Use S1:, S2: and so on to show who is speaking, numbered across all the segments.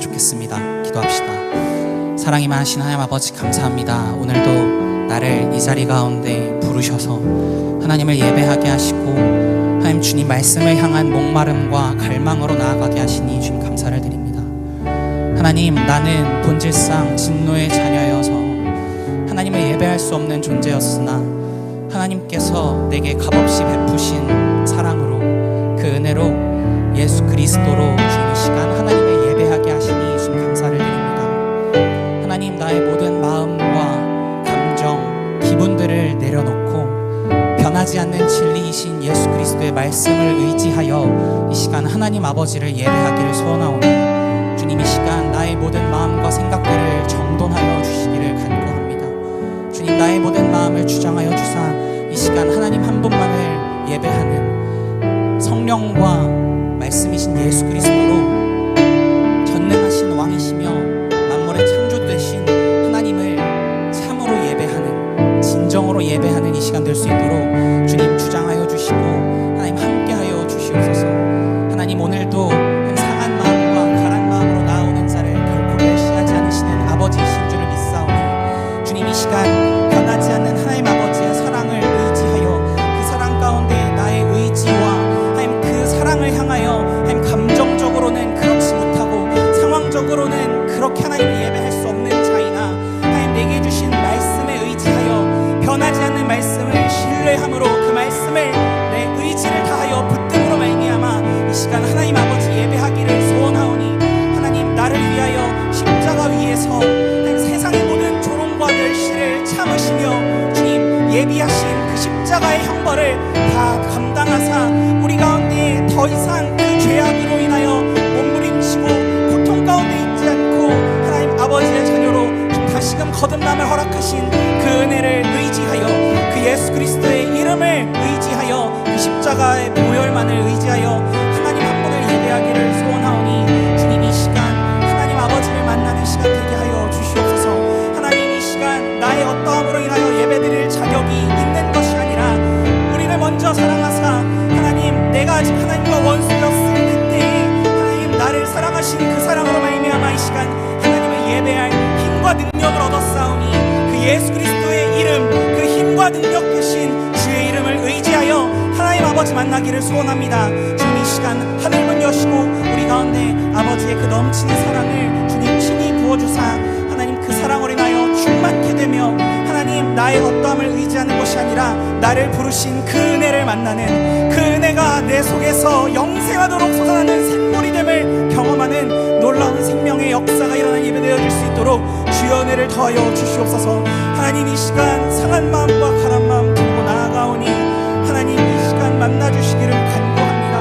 S1: 좋겠습니다. 기도합시다. 사랑이 많으신 하나님 아버지, 감사합니다. 오늘도 나를 이 자리 가운데 부르셔서 하나님을 예배하게 하시고 하나님 주님 말씀을 향한 목마름과 갈망으로 나아가게 하시니 주님 감사를 드립니다. 하나님, 나는 본질상 진노의 자녀여서 하나님을 예배할 수 없는 존재였으나 하나님께서 내게 값없이 베푸신 사랑으로 그 은혜로 예수 그리스도로 주님 이 시간 하나님을 예배하게 하시니 주님 감사를 드립니다. 하나님, 나의 모든 마음과 감정, 기분들을 내려놓고 변하지 않는 진리이신 예수 그리스도의 말씀을 의지하여 이 시간 하나님 아버지를 예배하기를 소원하오니 주님 이 시간 나의 모든 마음과 생각들을 정돈하여 주시기를 간구합니다. 주님, 나의 모든 마음을 주장하여 주사 이 시간 하나님 한 분만을 예배하는 성령과 말씀이신 예수 그리스도로 전능하신 왕이시며 만물의 창조되신 하나님을 참으로 예배하는, 진정으로 예배하는 이 시간 될 수 있도록 주님 주장하여 주시고 하나님 함께하여 주시옵소서. 하나님, 오늘도 상한 마음과 가란 마음으로 나오는 자를 결코 멸시하지 않으시는 아버지이신 줄을 믿사오니 주님 이 시간 변하지 않는 하나님 아버지의 사랑을 의지하여 그 사랑 가운데 나의 의지와 그 사랑을 향하여 하나님 감정적으로는 그렇지 못하고 상황적으로는 그렇게 하나님을 예배할 수 없는 자이나 하나님 내게 주신 말씀에 의지하여 변하지 않는 말씀을 신뢰함으로 그 말씀을 내 의지를 다하여 붙듦으로 말미암아 이 시간 하나님 아버지 예배하기를 소원하오니 하나님, 나를 위하여 십자가 위에서 하나님 세상의 모든 조롱과 멸시를 참으시며 주님 예비하신 그 십자가의 형벌을 다 감당하사 우리 가운데 더 이상 그 죄악으로 인하여 몸부림치고 고통 가운데 있지 않고 하나님 아버지의 자녀로 좀 다시금 거듭남을 허락하신 그 은혜를 의지하여 그 예수 그리스도의 이름을 의지하여 그 십자가의 보혈만을 의지하여 하나님 한 분을 예배하기를 소원하오니 주님 이 시간 하나님 아버지를 만나는 시간 되게 하여 주시옵소서. 하나님, 이 시간 나의 어떠함으로 인하여 예배드릴 자격이 있는 것이 아니라 우리를 먼저 사랑하사 하나님, 내가 아직 하나님과 원수였을 때에 하나님 나를 사랑하신 그 사랑으로 말미암아 이 시간 하나님을 예배할 힘과 능력을 얻었사오니 그 예수 그리스도의 이름, 그 힘과 능력 되신 주의 이름을 의지하여 하나님 아버지 만나기를 소원합니다. 주님 이 시간 하늘 문 여시고 우리 가운데 아버지의 그 넘치는 사랑을 주님 친히 부어주사 하나님 그 사랑으로 인하여 충만케 되며 하나님 나의 어떠함을 의지하는 것이 아니라 나를 부르신 그 은혜를 만나는 그 은혜가 내 속에서 영생하도록 솟아나는 생물이 됨을 경험하는 놀라운 생명의 역사가 일어나는 예배 되어질 수 있도록 주의 은혜를 더하여 주시옵소서. 하나님, 이 시간 상한 마음과 가란 마음 들고 나아가오니 하나님 이 시간 만나주시기를 간구합니다.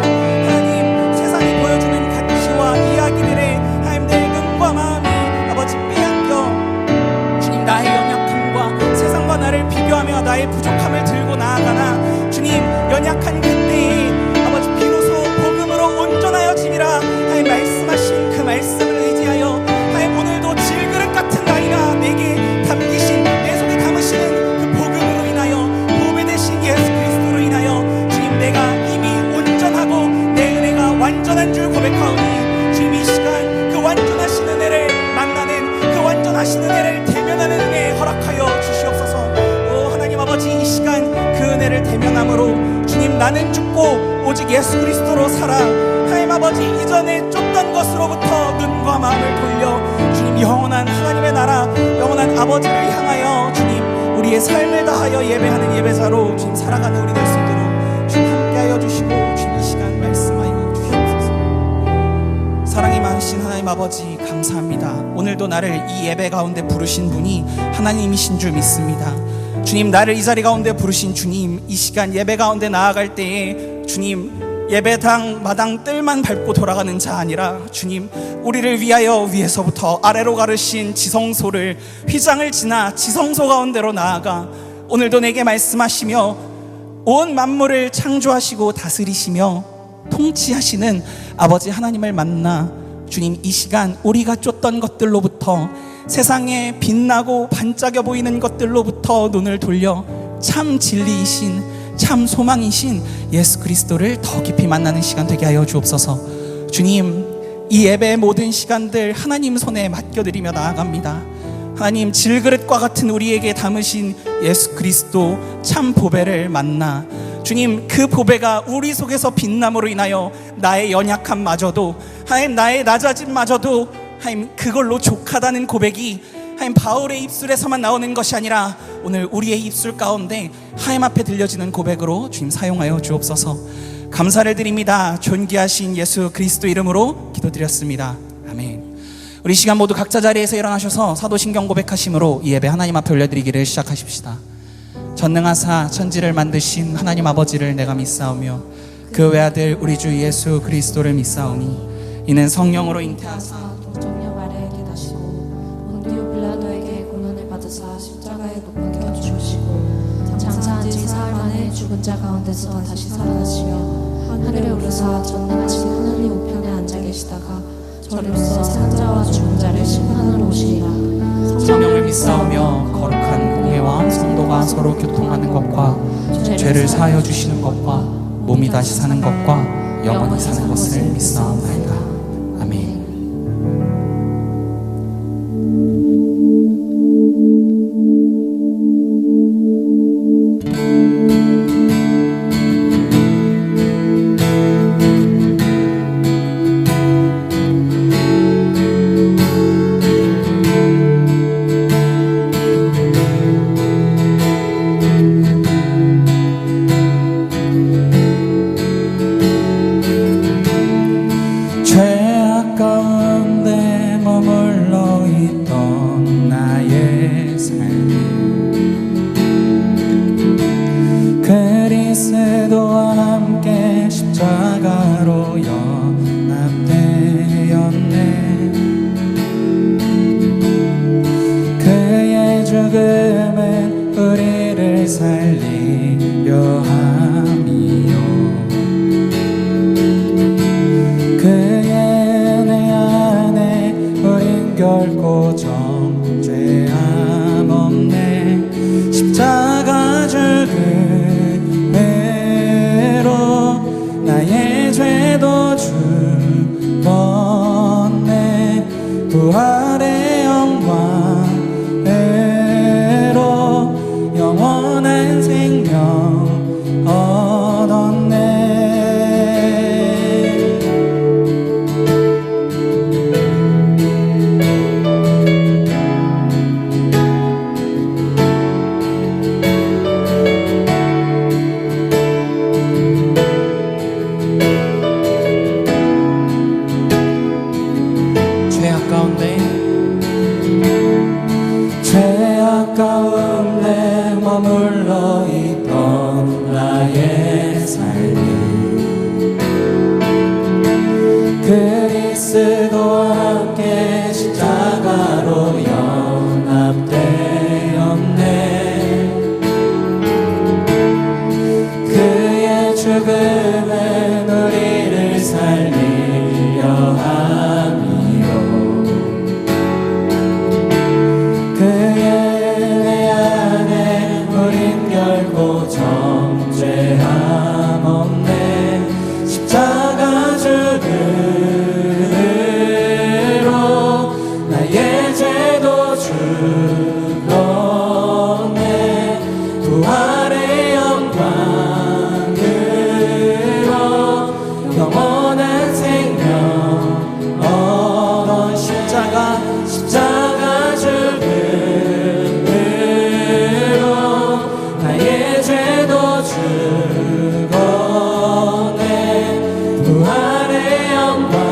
S1: 하나님, 세상이 보여주는 가치와 이야기들의 하나님 내 눈과 마음이 아버지 빼앗겨 주님 나의 연약함과 세상과 나를 비교하며 나의 부족함을 들고 나아가나 주님 연약한 그때에 아버지 비로소 복음으로 온전하여짐이라 하나님 말씀하신 그 말씀을 의지하여 하나님 오늘도 질그릇 같은 나이가 내게 담기신 내 속에 담으시는 그 복음으로 인하여 보배 되신 예수 그리스도로 인하여 주님 내가 이미 온전하고 내 은혜가 완전한 줄 고백하오니 주님 이 시간 그 완전하신 은혜를 만나는 그 완전하신 은혜를 대면하는 은혜 허락하여 주시옵소서. 오 하나님 아버지, 이 시간 그 은혜를 대면함으로 주님 나는 죽고 오직 예수 그리스도로 살아 하나님 아버지 이전에 쫓던 것으로부터 눈과 마음을 돌려 주님 영원한 하나님의 나라 영원한 아버지를 향하여 주님 우리의 삶을 다하여 예배하는 예배자로 주님 살아가는 우리 될 수 있도록 주님 함께하여 주시고 주님 이 시간 말씀하여 주시옵소서. 사랑이 많으신 하나님 아버지, 감사합니다. 오늘도 나를 이 예배 가운데 부르신 분이 하나님이신 줄 믿습니다. 주님, 나를 이 자리 가운데 부르신 주님, 이 시간 예배 가운데 나아갈 때에 주님 예배당 마당 뜰만 밟고 돌아가는 자 아니라 주님 우리를 위하여 위에서부터 아래로 가르신 지성소를 휘장을 지나 지성소 가운데로 나아가 오늘도 내게 말씀하시며 온 만물을 창조하시고 다스리시며 통치하시는 아버지 하나님을 만나 주님 이 시간 우리가 쫓던 것들로부터 세상에 빛나고 반짝여 보이는 것들로부터 눈을 돌려 참 진리이신 참 소망이신 예수 그리스도를 더 깊이 만나는 시간 되게 하여 주옵소서. 주님, 이 예배의 모든 시간들 하나님 손에 맡겨드리며 나아갑니다. 하나님, 질그릇과 같은 우리에게 담으신 예수 그리스도 참 보배를 만나 주님, 그 보배가 우리 속에서 빛남으로 인하여 나의 연약함마저도, 하나님, 나의 낮아짐마저도 하나님 그걸로 족하다는 고백이 하나님 바울의 입술에서만 나오는 것이 아니라 오늘 우리의 입술 가운데 하나님 앞에 들려지는 고백으로 주님 사용하여 주옵소서. 감사를 드립니다. 존귀하신 예수 그리스도 이름으로 기도드렸습니다. 아멘. 우리 시간 모두 각자 자리에서 일어나셔서 사도신경 고백하심으로 이 예배 하나님 앞에 올려드리기를 시작하십시다. 전능하사 천지를 만드신 하나님 아버지를 내가 믿사오며 그 외아들 우리 주 예수 그리스도를 믿사오니 이는 성령으로 잉태하사
S2: 동정녀 마리아에게 나시고 본디오 빌라도에게 고난을 받으사 십자가에 못 박혀 죽으시고 장사한 지 사흘 만에 죽은 자 가운데서 다시 살아나시며 하늘에 오르사 전능하신 하늘의 우편에 앉아 계시다가 저리로서 산자와 죽은 자를 심판하러 오시리라.
S1: 성령을 믿사오며 거룩한 공예와 성도가 서로 교통하는 것과 죄를 사하여 주시는 것과 몸이 다시 사는 것과 영원히 사는 것을 믿사옵나이다. 아멘. 죄악 가운데 머물러 있던 나의 삶이 그리스도와 함께 십자가로 연합되었네. 그의 죽음은 우리를 살리려 함이요 그의 은혜 안에 우린 결코 정죄함 없네. 십자가 죽음으로 나의 죄도 죽었네. 부활의 영광으로 영원한 생명 얻었네. 죄악 가운데 머물러 있던 나의 삶이 그리스도와 함께 십자가로 연합되었네. 그의 죽음은 우리를 살리려 함이요 그의 은혜 안에 우린 결코 정죄함 없네. 십자가 죽음으로 나의 죄도 죽었네. 부활의 영광으로 영원한 생명 얻은 십자가 죽음으로 나의 죄도 죽었네. 부활의 영광으로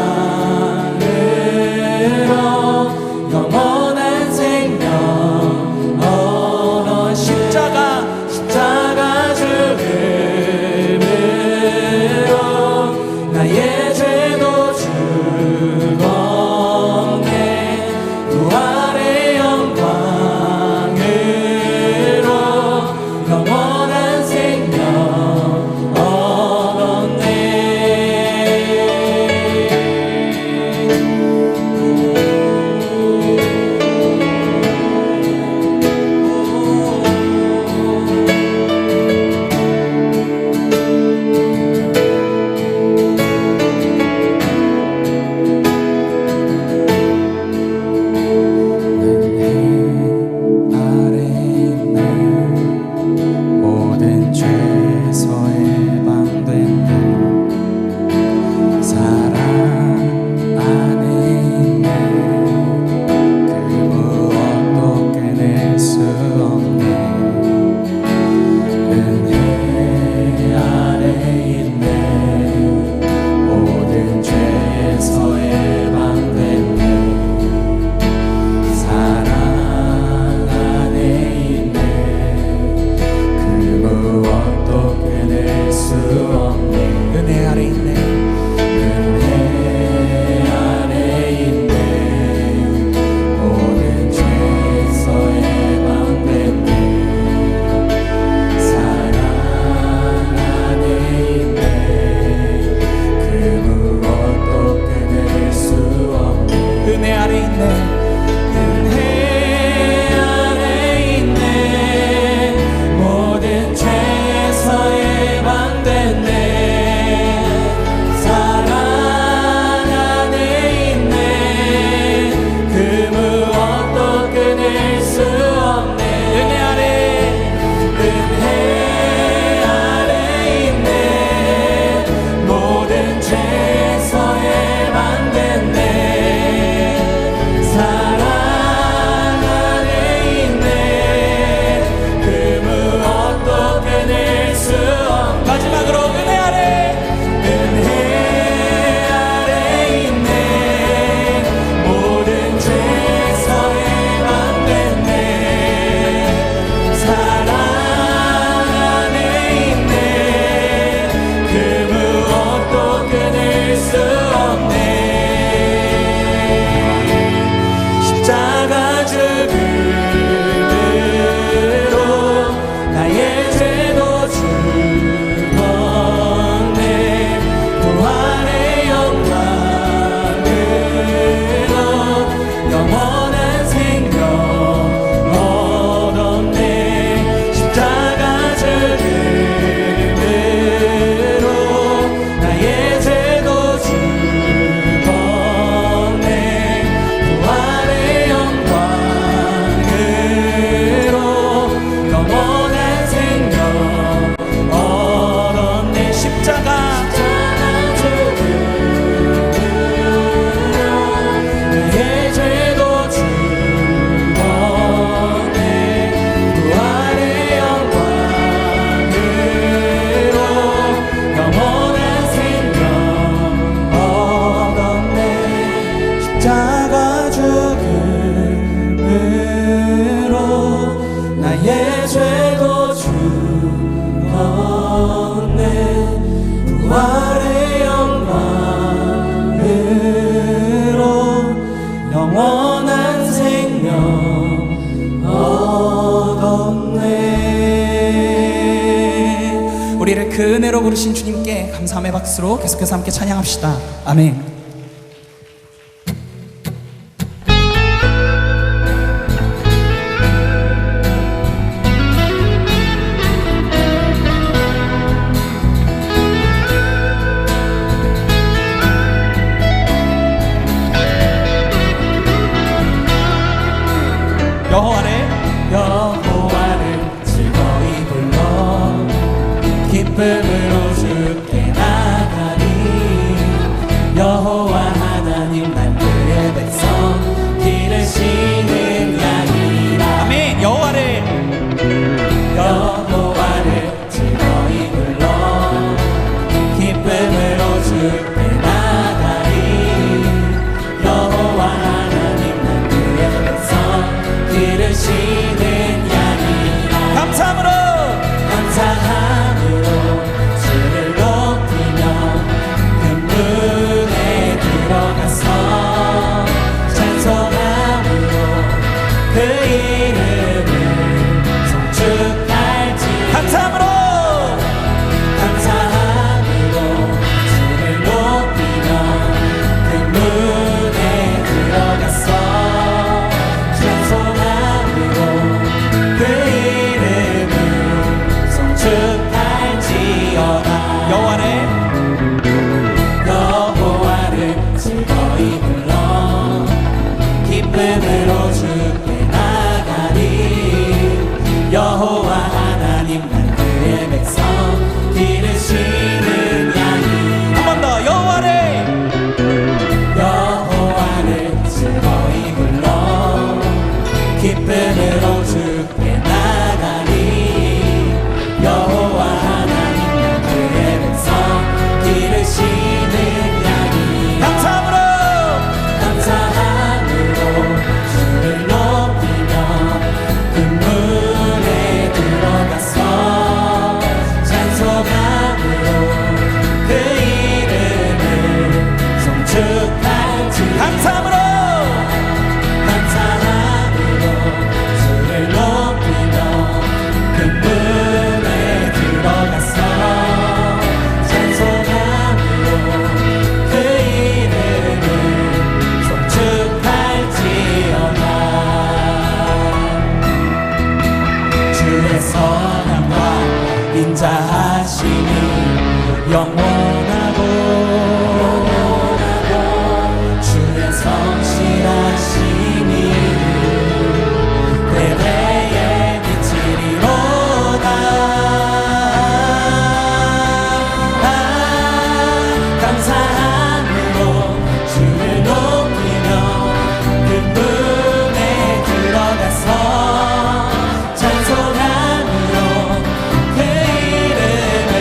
S1: 영원한 생명 얻은 십자가 죽음으로 나의 죄도 죽었네. 부활 있네. 은혜 아래 있네. 모든 죄서에 반대네. 사랑 안에 있네. 그 무엇도 끊을 수 없네. 은혜 아래 있네. 모든 죄서에 반대네. 사랑 안에 있네. 그 무엇도 끊을 수 없네. 마지막으로 은혜 아래 있네. 모든 죄서에 반대네. 사랑 안에 있네. 그 무엇도 끊을 수 없네. 십자가 죽음으로 나의 죄도 죽었네. 부활의 영광으로 영원한 생명 얻었네. 십자가 죽음으로 나의 죄도 죽었네. 부활의 영광으로 영원한 생명 얻었네. 십자가 죽음으로 나의 죄도 죽었네. 부활의 영광으로 영원한 생명 얻었네. 십자가 죽음으로 나의 죄도 죽었네. 부활의 영광으로 영원한 생명 얻었네. 우리를 그 은혜로 부르신 주님께 감사함의 박수로 계속해서 함께 찬양합시다. 아멘. 여호와를 즐거이 불러 기쁨으로 주께 나가리. 여호와 하나님 난 그의 백성 기르시는 양이라. 아멘. 여호와를 즐거이 불러 기쁨으로 주께 나가리. 여호와 하나님 난 그의 백성 기르시는 양이라. 감사함으로 주를 높이며 금문에 들어가서 찬송함으로 그 이름을 송축할지. 감사함으로 주를 높이며 금문에 들어가서 찬송함으로 그 이름을 송축할지어다. 여호와를 즐거이 불러 기쁨으로 주께 나가리. 여호와 하나님 난 그의 백성 기르시는 양이. 한 번 더. 여호와를 즐거이 불러 기쁨으로 주께 나가리. 여호와 하나님 난 그의 백성 기르시는 양이. 감사함으로 주를 영원하고 주의 성실하심이 대대에 미치리로다. 감사함으로 주를 높이며 그 문에 들어가서 찬송함으로 그 이름을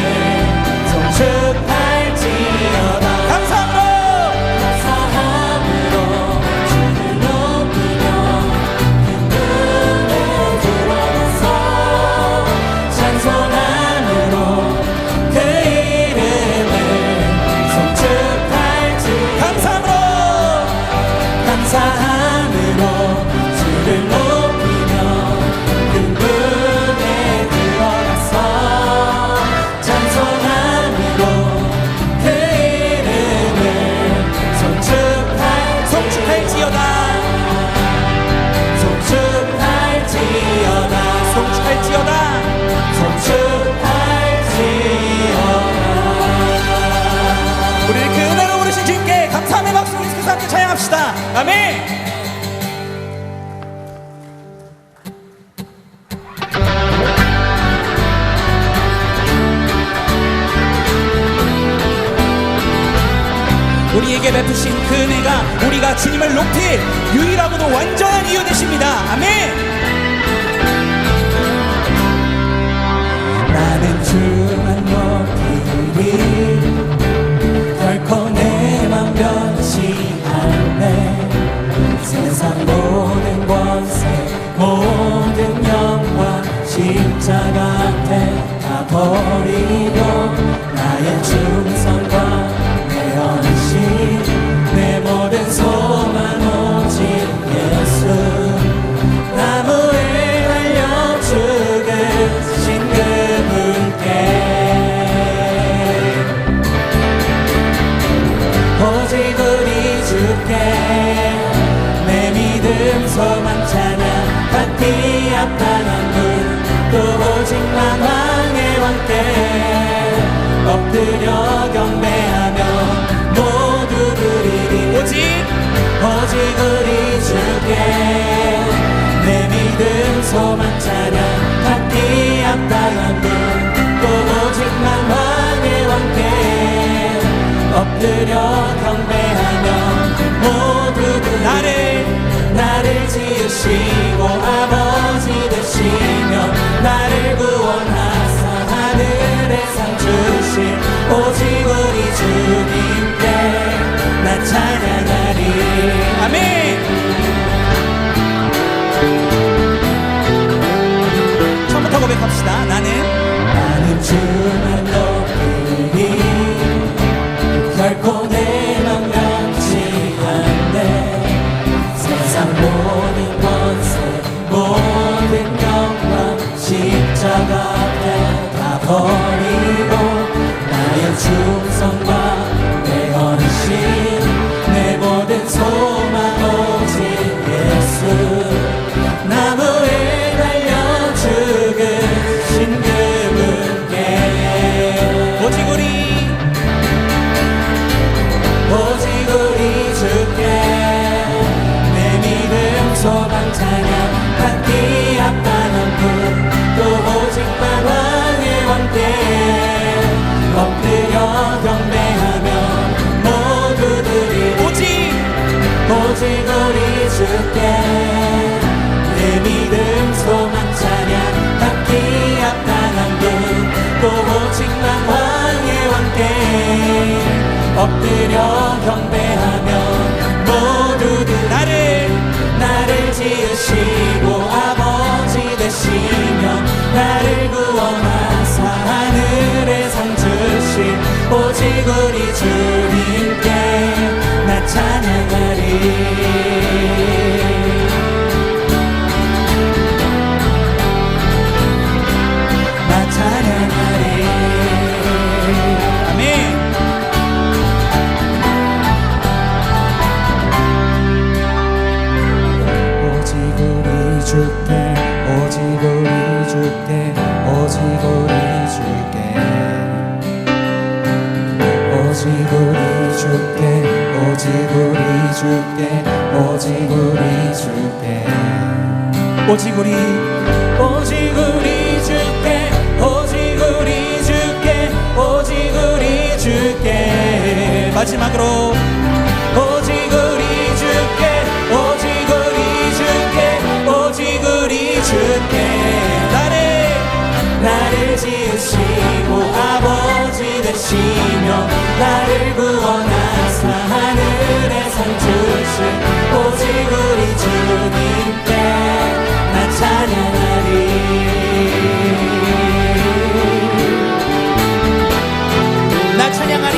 S1: 송축할지어다. 감사함으로 주를 높이며 그 문에 들어가서 찬송함으로 그 이름을 송축할지. 감사함으로 주를 높이며 그 문에 들어가서 찬송함으로 그 이름을 송축할지어다. 송축할지어다. 송축할지어다. 우리를 그 은혜로 부르신 주님께 감사함의 박수 계속해서 함께 찬양합시다. 아멘. 우리에게 베푸신 그 은혜가 우리가 주님을 높일 유일하고도 완전한 이유 되십니다. 아멘. 나는 주만 높이리 결코 내 맘 변치 않네. 세상 모든 권세 모든 영광 십자가 앞에 다 버리고 나의 충성과 내 헌신 내 모든 소망 오직 예수 나무에 달려 죽으신 그분께 오직 우리 주께 내 믿음 소망 찬양 받기 합당한 분 또 오직만 왕의 왕께 엎드려 경배하며 모두 드리리. 오직 우리 주께 내 믿음 소망 찬양 받기 합당한 분 또 오직만 왕의 왕께 엎드려 경배하며 모두 나를 지으시고 아버지 되시며 나를 구원하사 하늘의 상 주신 오직 우리 주님께 나 찬양하리. 아멘. 처음부터 고백합시다. 나는 주만 높이리 결코 내 맘 변치 않네. 세상 모든 권세 모든 영광 십자가 앞에 다 버리고 나의 충성과 내 헌신 내 모든 소망 오직 예수 나무에 달려 죽으신 그분께 오직 우리 주께 내 믿음 소망 찬양 받기 합당한 분 또 오직만 왕의 왕께 엎드려 경배하며 모두들이 오직 우리 주께 내 믿음 소망 찬양 받기 합당한 분 또 오직만 왕의 왕께 엎드려 경배하며 모두들 나를 지으시고 아버지 되시며 나를 구원하사 하늘의 상 주신 오직 우리 주님께 나 찬양하리. 나 찬양하리. 아멘. 주께 오직 우리 주께 오직 우리 주께
S3: 주께 오직 우리 주께
S1: 오직 우리 주께 오직 우리 주께 오직 우리 주께 마지막으로 오직 우리 주께 오직 우리 주께 오직 우리 주께 나를 지으시고 아버지 되시며 나를 구원하사 하늘에 상 주신 오직 우리 주님께 나 찬양하리 나 찬양하리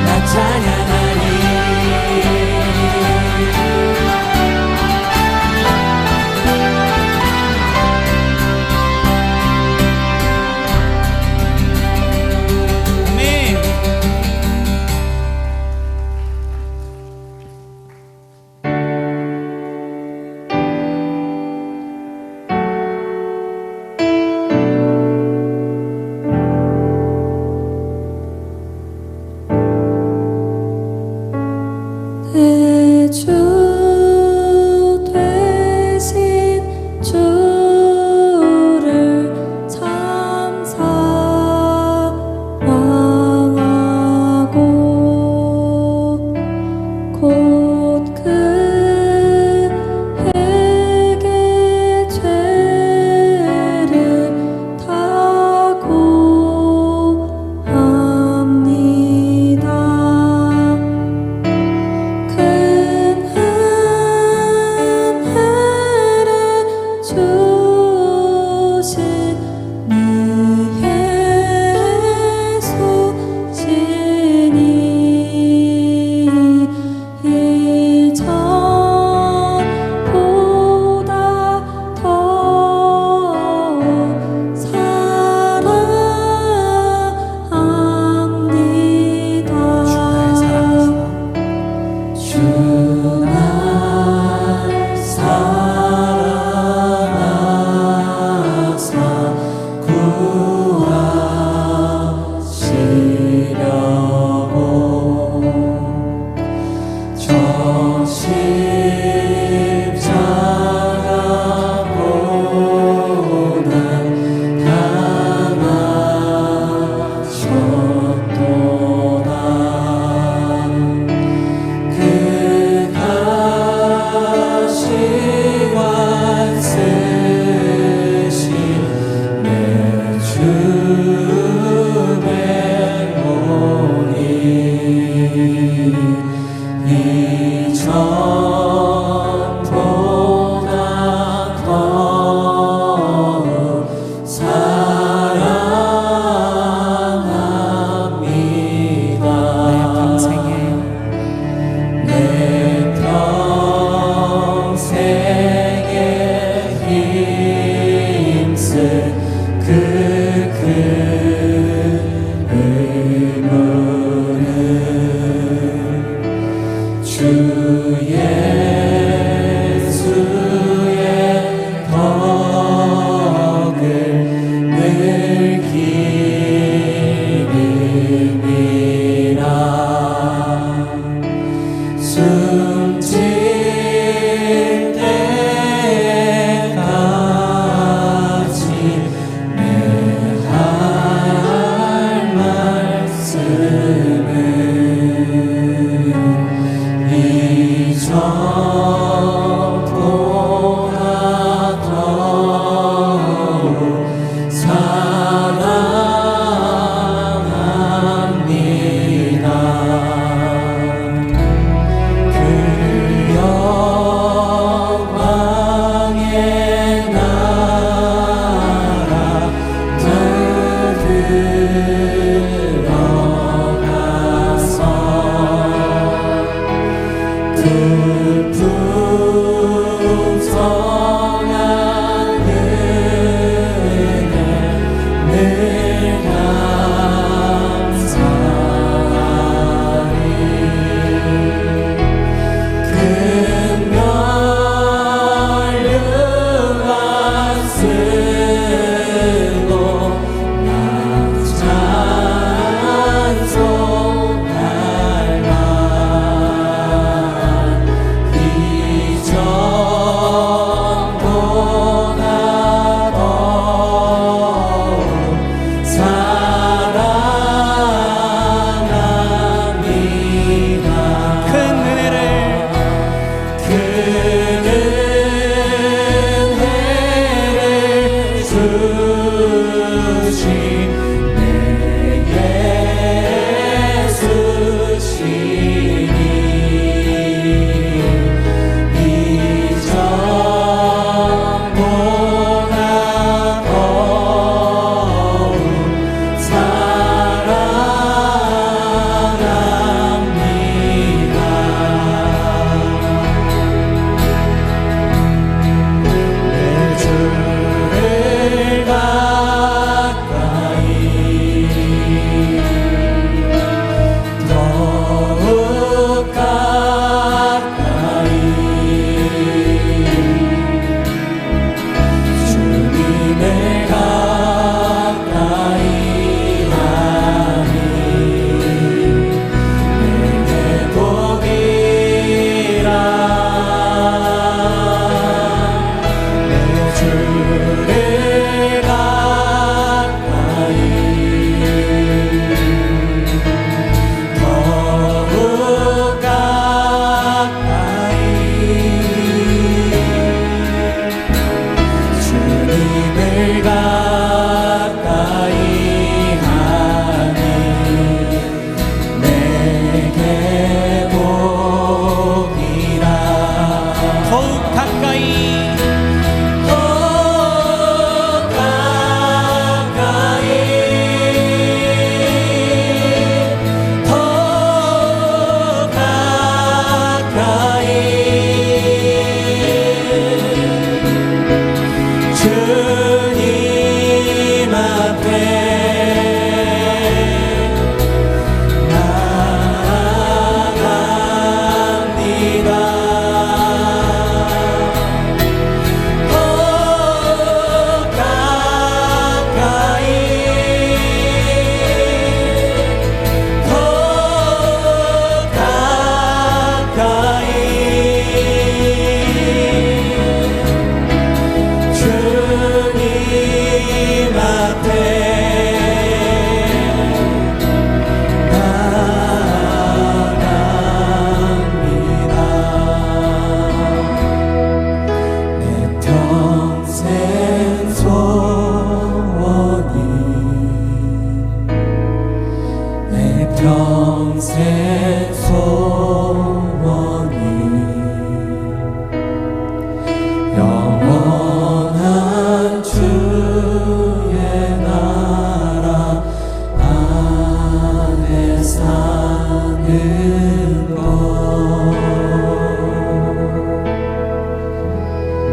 S1: 나 찬양하리
S2: 내 주 되신 주를 참 사랑하고 곧 그에게 죄를 다고 합니다.
S3: 내 평생 은혜를 주신 내 예수시니 이전보다 더욱 사랑합니다. 내 주를 가까이 더욱 가까이 주님을 가까이 하니 내게 복이라. 내 주를 가까이 더욱 가까이 주님을 가까이 하니 내게 복이라.
S1: 더욱 가까이
S3: 더욱 가까이 더욱 가까이 주님 앞에 나아갑니다. 더욱 가까이 더욱 가까이 주님 앞에 나아갑니다. 내 평생 소원이 내 평생 소원이 영원한 주의 나라 안에 사는 것.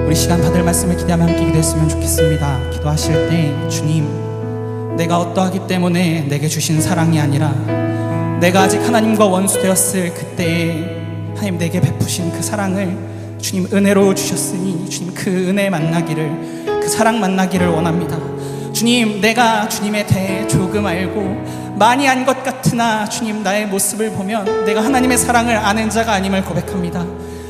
S1: 우리 시간 받을 말씀을 기대하며 함께 기도했으면 좋겠습니다. 기도하실 때 주님, 내가 어떠하기 때문에 내게 주신 사랑이 아니라 내가 아직 하나님과 원수되었을 그때에 하나님 내게 베푸신 그 사랑을 주님 은혜로 주셨으니 주님 그 은혜 만나기를, 그 사랑 만나기를 원합니다. 주님, 내가 주님에 대해 조금 알고 많이 안 것 같으나 주님 나의 모습을 보면 내가 하나님의 사랑을 아는 자가 아님을 고백합니다.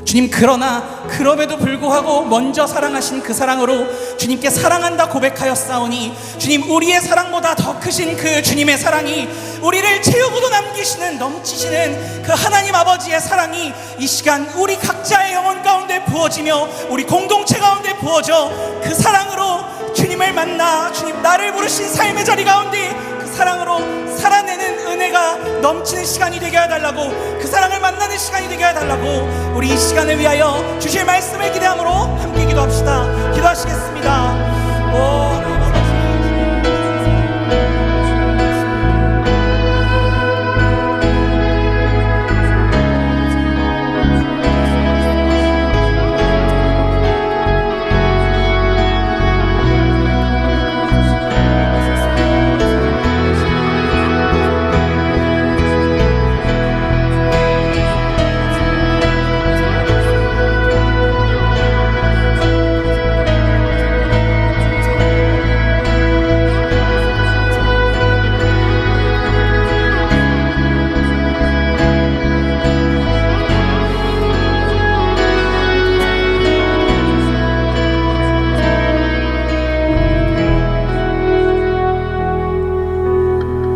S1: 주님, 그러나 그럼에도 불구하고 먼저 사랑하신 그 사랑으로 주님께 사랑한다 고백하였사오니 주님, 우리의 사랑보다 더 크신 그 주님의 사랑이, 우리를 채우고도 남기시는 넘치시는 그 하나님 아버지의 사랑이 이 시간 우리 각자의 영혼 가운데 부어지며 우리 공동체 가운데 부어져 그 사랑으로 주님을 만나 주님 나를 부르신 삶의 자리 가운데 그 사랑으로 살아내는 은혜가 넘치는 시간이 되게 해달라고, 그 사랑을 만나는 시간이 되게 해달라고 우리 이 시간을 위하여 주실 말씀을 기대함으로 함께 기도합시다. 기도하시겠습니다.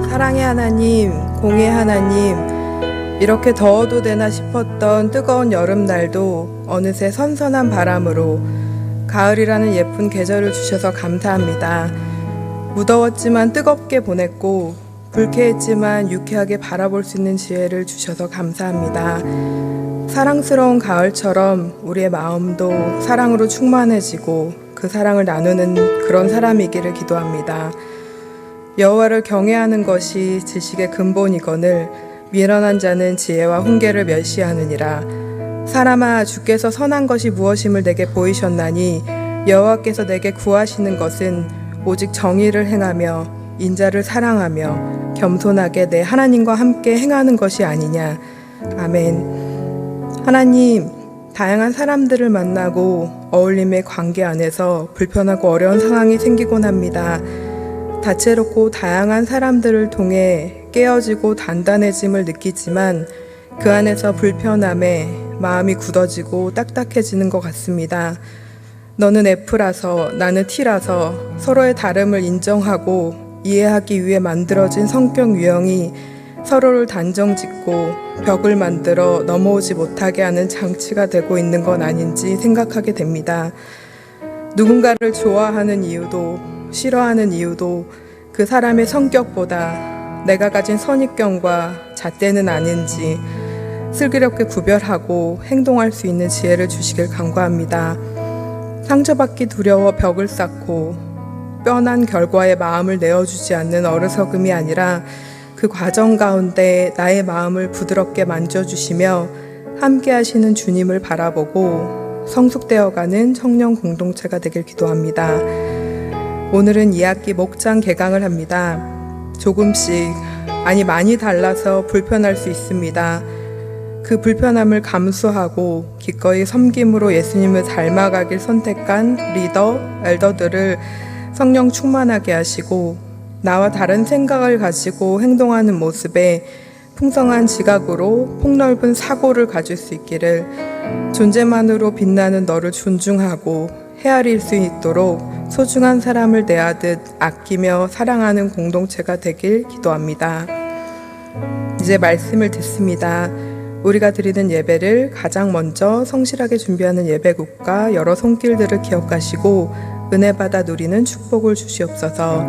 S4: 사랑의 하나님, 공의 하나님, 이렇게 더워도 되나 싶었던 뜨거운 여름날도 어느새 선선한 바람으로 가을이라는 예쁜 계절을 주셔서 감사합니다. 무더웠지만 뜨겁게 보냈고 불쾌했지만 유쾌하게 바라볼 수 있는 지혜를 주셔서 감사합니다. 사랑스러운 가을처럼 우리의 마음도 사랑으로 충만해지고 그 사랑을 나누는 그런 사람이기를 기도합니다. 여호와를 경외하는 것이 지식의 근본이거늘 미련한 자는 지혜와 훈계를 멸시하느니라. 사람아, 주께서 선한 것이 무엇임을 내게 보이셨나니 여호와께서 내게 구하시는 것은 오직 정의를 행하며 인자를 사랑하며 겸손하게 내 하나님과 함께 행하는 것이 아니냐. 아멘. 하나님, 다양한 사람들을 만나고 어울림의 관계 안에서 불편하고 어려운 상황이 생기곤 합니다. 다채롭고 다양한 사람들을 통해 깨어지고 단단해짐을 느끼지만 그 안에서 불편함에 마음이 굳어지고 딱딱해지는 것 같습니다. 너는 F라서 나는 T라서 서로의 다름을 인정하고 이해하기 위해 만들어진 성격 유형이 서로를 단정짓고 벽을 만들어 넘어오지 못하게 하는 장치가 되고 있는 건 아닌지 생각하게 됩니다. 누군가를 좋아하는 이유도 싫어하는 이유도 그 사람의 성격보다 내가 가진 선입견과 잣대는 아닌지 슬기롭게 구별하고 행동할 수 있는 지혜를 주시길 간구합니다. 상처받기 두려워 벽을 쌓고 뻔한 결과에 마음을 내어주지 않는 어리석음이 아니라 그 과정 가운데 나의 마음을 부드럽게 만져주시며 함께 하시는 주님을 바라보고 성숙되어가는 청년 공동체가 되길 기도합니다. 오늘은 2학기 목장 개강을 합니다. 조금씩, 아니 많이 달라서 불편할 수 있습니다. 그 불편함을 감수하고 기꺼이 섬김으로 예수님을 닮아가길 선택한 리더, 엘더들을 성령 충만하게 하시고 나와 다른 생각을 가지고 행동하는 모습에 풍성한 지각으로 폭넓은 사고를 가질 수 있기를, 존재만으로 빛나는 너를 존중하고 헤아릴 수 있도록 소중한 사람을 대하듯 아끼며 사랑하는 공동체가 되길 기도합니다. 이제 말씀을 듣습니다. 우리가 드리는 예배를 가장 먼저 성실하게 준비하는 예배국과 여러 손길들을 기억하시고 은혜 받아 누리는 축복을 주시옵소서.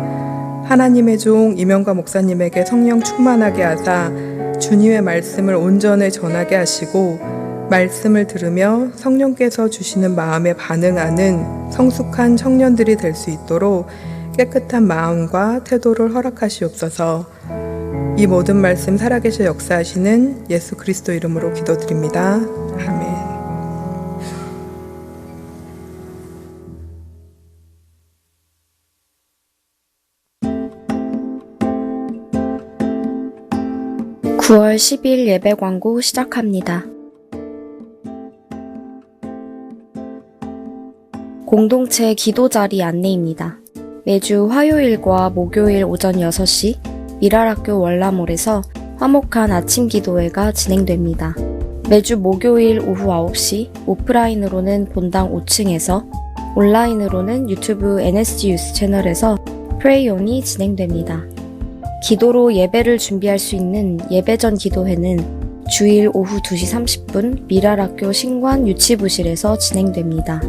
S4: 하나님의 종 이명과 목사님에게 성령 충만하게 하사 주님의 말씀을 온전히 전하게 하시고 말씀을 들으며 성령께서 주시는 마음에 반응하는 성숙한 청년들이 될 수 있도록 깨끗한 마음과 태도를 허락하시옵소서. 이 모든 말씀 살아계셔 역사하시는 예수 그리스도 이름으로 기도드립니다. 아멘.
S5: (9월 10일) 예배 광고 시작합니다. 공동체 기도 자리 안내입니다. 매주 화요일과 목요일 오전 6시 미랄학교 월라몰에서 화목한 아침 기도회가 진행됩니다. 매주 목요일 오후 9시 오프라인으로는 본당 5층에서 온라인으로는 유튜브 NSG 유스 채널에서 프레이온이 진행됩니다. 기도로 예배를 준비할 수 있는 예배 전 기도회는 주일 오후 2시 30분 미랄학교 신관 유치부실에서 진행됩니다.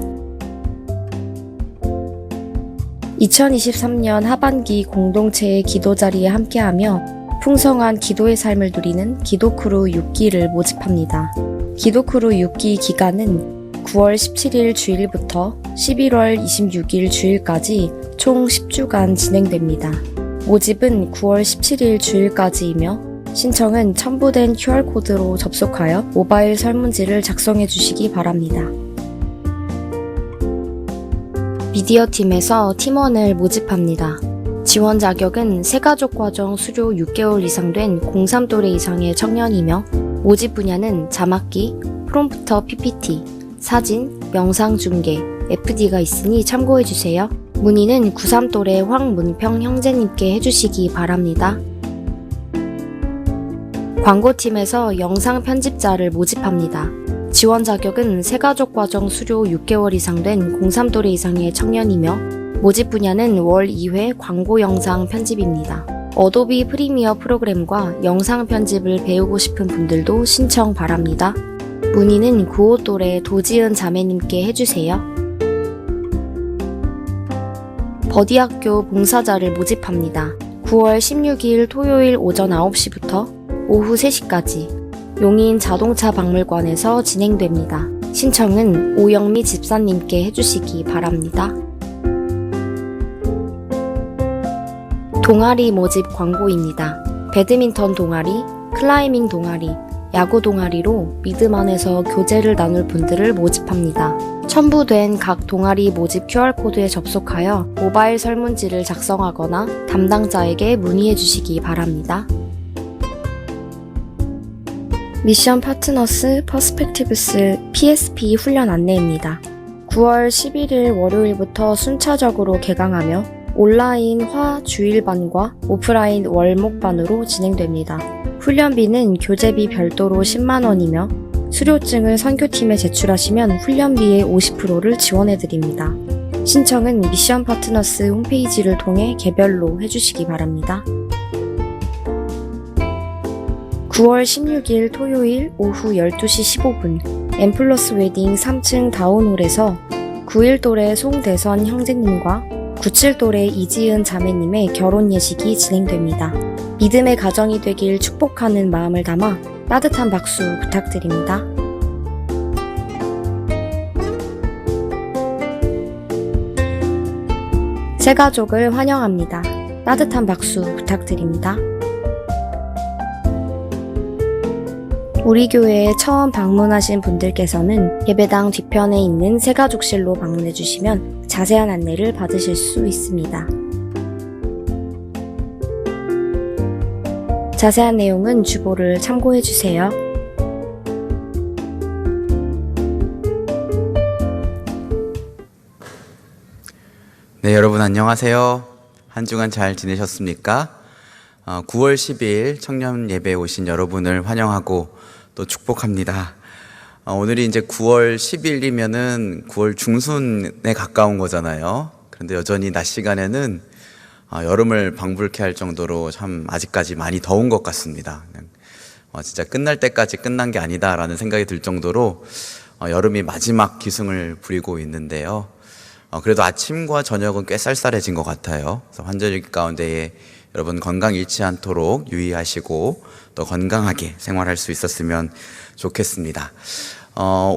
S5: 2023년 하반기 공동체의 기도 자리에 함께하며 풍성한 기도의 삶을 누리는 기도크루 6기를 모집합니다. 기도크루 6기 기간은 9월 17일 주일부터 11월 26일 주일까지 총 10주간 진행됩니다. 모집은 9월 17일 주일까지이며 신청은 첨부된 QR코드로 접속하여 모바일 설문지를 작성해 주시기 바랍니다. 미디어팀에서 팀원을 모집합니다. 지원 자격은 새가족 과정 수료 6개월 이상 된 03또래 이상의 청년이며 모집 분야는 자막기, 프롬프터 PPT, 사진, 영상 중계, FD가 있으니 참고해주세요. 문의는 93또래 황문평 형제님께 해주시기 바랍니다. 광고팀에서 영상 편집자를 모집합니다. 지원 자격은 새가족 과정 수료 6개월 이상 된 03또래 이상의 청년이며 모집 분야는 월 2회 광고 영상 편집입니다. 어도비 프리미어 프로그램과 영상 편집을 배우고 싶은 분들도 신청 바랍니다. 문의는 95 또래 도지은 자매님께 해주세요. 버디학교 봉사자를 모집합니다. 9월 16일 토요일 오전 9시부터 오후 3시까지 용인 자동차 박물관에서 진행됩니다. 신청은 오영미 집사님께 해주시기 바랍니다. 동아리 모집 광고입니다. 배드민턴 동아리, 클라이밍 동아리, 야구 동아리로 믿음 안에서 교재를 나눌 분들을 모집합니다. 첨부된 각 동아리 모집 QR코드에 접속하여 모바일 설문지를 작성하거나 담당자에게 문의해 주시기 바랍니다. 미션 파트너스 퍼스펙티브스 PSP 훈련 안내입니다. 9월 11일 월요일부터 순차적으로 개강하며 온라인 화 주일반과 오프라인 월목반으로 진행됩니다. 훈련비는 교재비 별도로 10만원이며 수료증을 선교팀에 제출하시면 훈련비의 50%를 지원해드립니다. 신청은 미션 파트너스 홈페이지를 통해 개별로 해주시기 바랍니다. 9월 16일 토요일 오후 12시 15분 엠플러스 웨딩 3층 다운홀에서 91돌의 송대선 형제님과 97돌의 이지은 자매님의 결혼 예식이 진행됩니다. 믿음의 가정이 되길 축복하는 마음을 담아 따뜻한 박수 부탁드립니다. 새 가족을 환영합니다. 따뜻한 박수 부탁드립니다. 우리 교회에 처음 방문하신 분들께서는 예배당 뒤편에 있는 새가족실로 방문해 주시면 자세한 안내를 받으실 수 있습니다. 자세한 내용은 주보를 참고해 주세요.
S6: 네, 여러분 안녕하세요. 한 주간 잘 지내셨습니까? 9월 10일 청년 예배에 오신 여러분을 환영하고 또 축복합니다. 오늘이 이제 9월 10일이면은 9월 중순에 가까운 거잖아요. 그런데 여전히 낮 시간에는 여름을 방불케 할 정도로 참 아직까지 많이 더운 것 같습니다. 그냥 진짜 끝날 때까지 끝난 게 아니다라는 생각이 들 정도로 여름이 마지막 기승을 부리고 있는데요. 그래도 아침과 저녁은 꽤 쌀쌀해진 것 같아요. 그래서 환절기 가운데에 여러분 건강 잃지 않도록 유의하시고 또 건강하게 생활할 수 있었으면 좋겠습니다.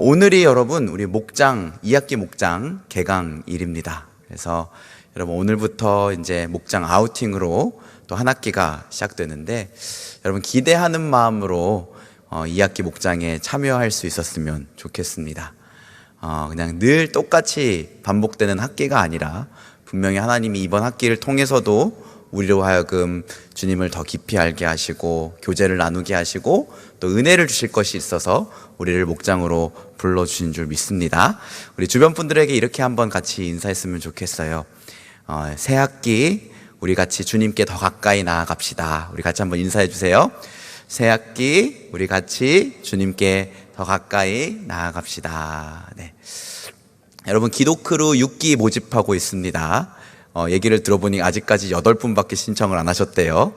S6: 오늘이 여러분 우리 목장 2학기 목장 개강일입니다. 그래서 여러분 오늘부터 이제 목장 아우팅으로 또 한 학기가 시작되는데 여러분 기대하는 마음으로 2학기 목장에 참여할 수 있었으면 좋겠습니다. 그냥 늘 똑같이 반복되는 학기가 아니라 분명히 하나님이 이번 학기를 통해서도 우리로 하여금 주님을 더 깊이 알게 하시고 교제를 나누게 하시고 또 은혜를 주실 것이 있어서 우리를 목장으로 불러주신 줄 믿습니다. 우리 주변 분들에게 이렇게 한번 같이 인사했으면 좋겠어요. 새 학기 우리 같이 주님께 더 가까이 나아갑시다. 우리 같이 한번 인사해 주세요. 새 학기 우리 같이 주님께 더 가까이 나아갑시다. 네. 여러분 기도크루 6기 모집하고 있습니다. 얘기를 들어보니 아직까지 8분밖에 신청을 안 하셨대요.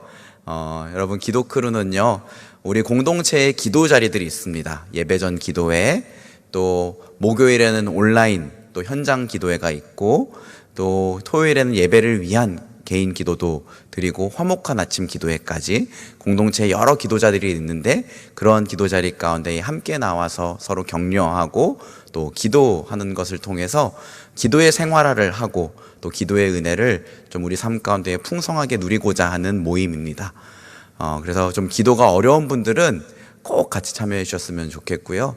S6: 여러분 기도크루는요 우리 공동체에 기도 자리들이 있습니다. 예배전 기도회, 또 목요일에는 온라인 또 현장 기도회가 있고 또 토요일에는 예배를 위한 개인 기도도 드리고 화목한 아침 기도회까지 공동체에 여러 기도자들이 있는데 그런 기도자리 가운데 함께 나와서 서로 격려하고 또 기도하는 것을 통해서 기도의 생활화를 하고 또 기도의 은혜를 좀 우리 삶 가운데 풍성하게 누리고자 하는 모임입니다. 그래서 좀 기도가 어려운 분들은 꼭 같이 참여해 주셨으면 좋겠고요.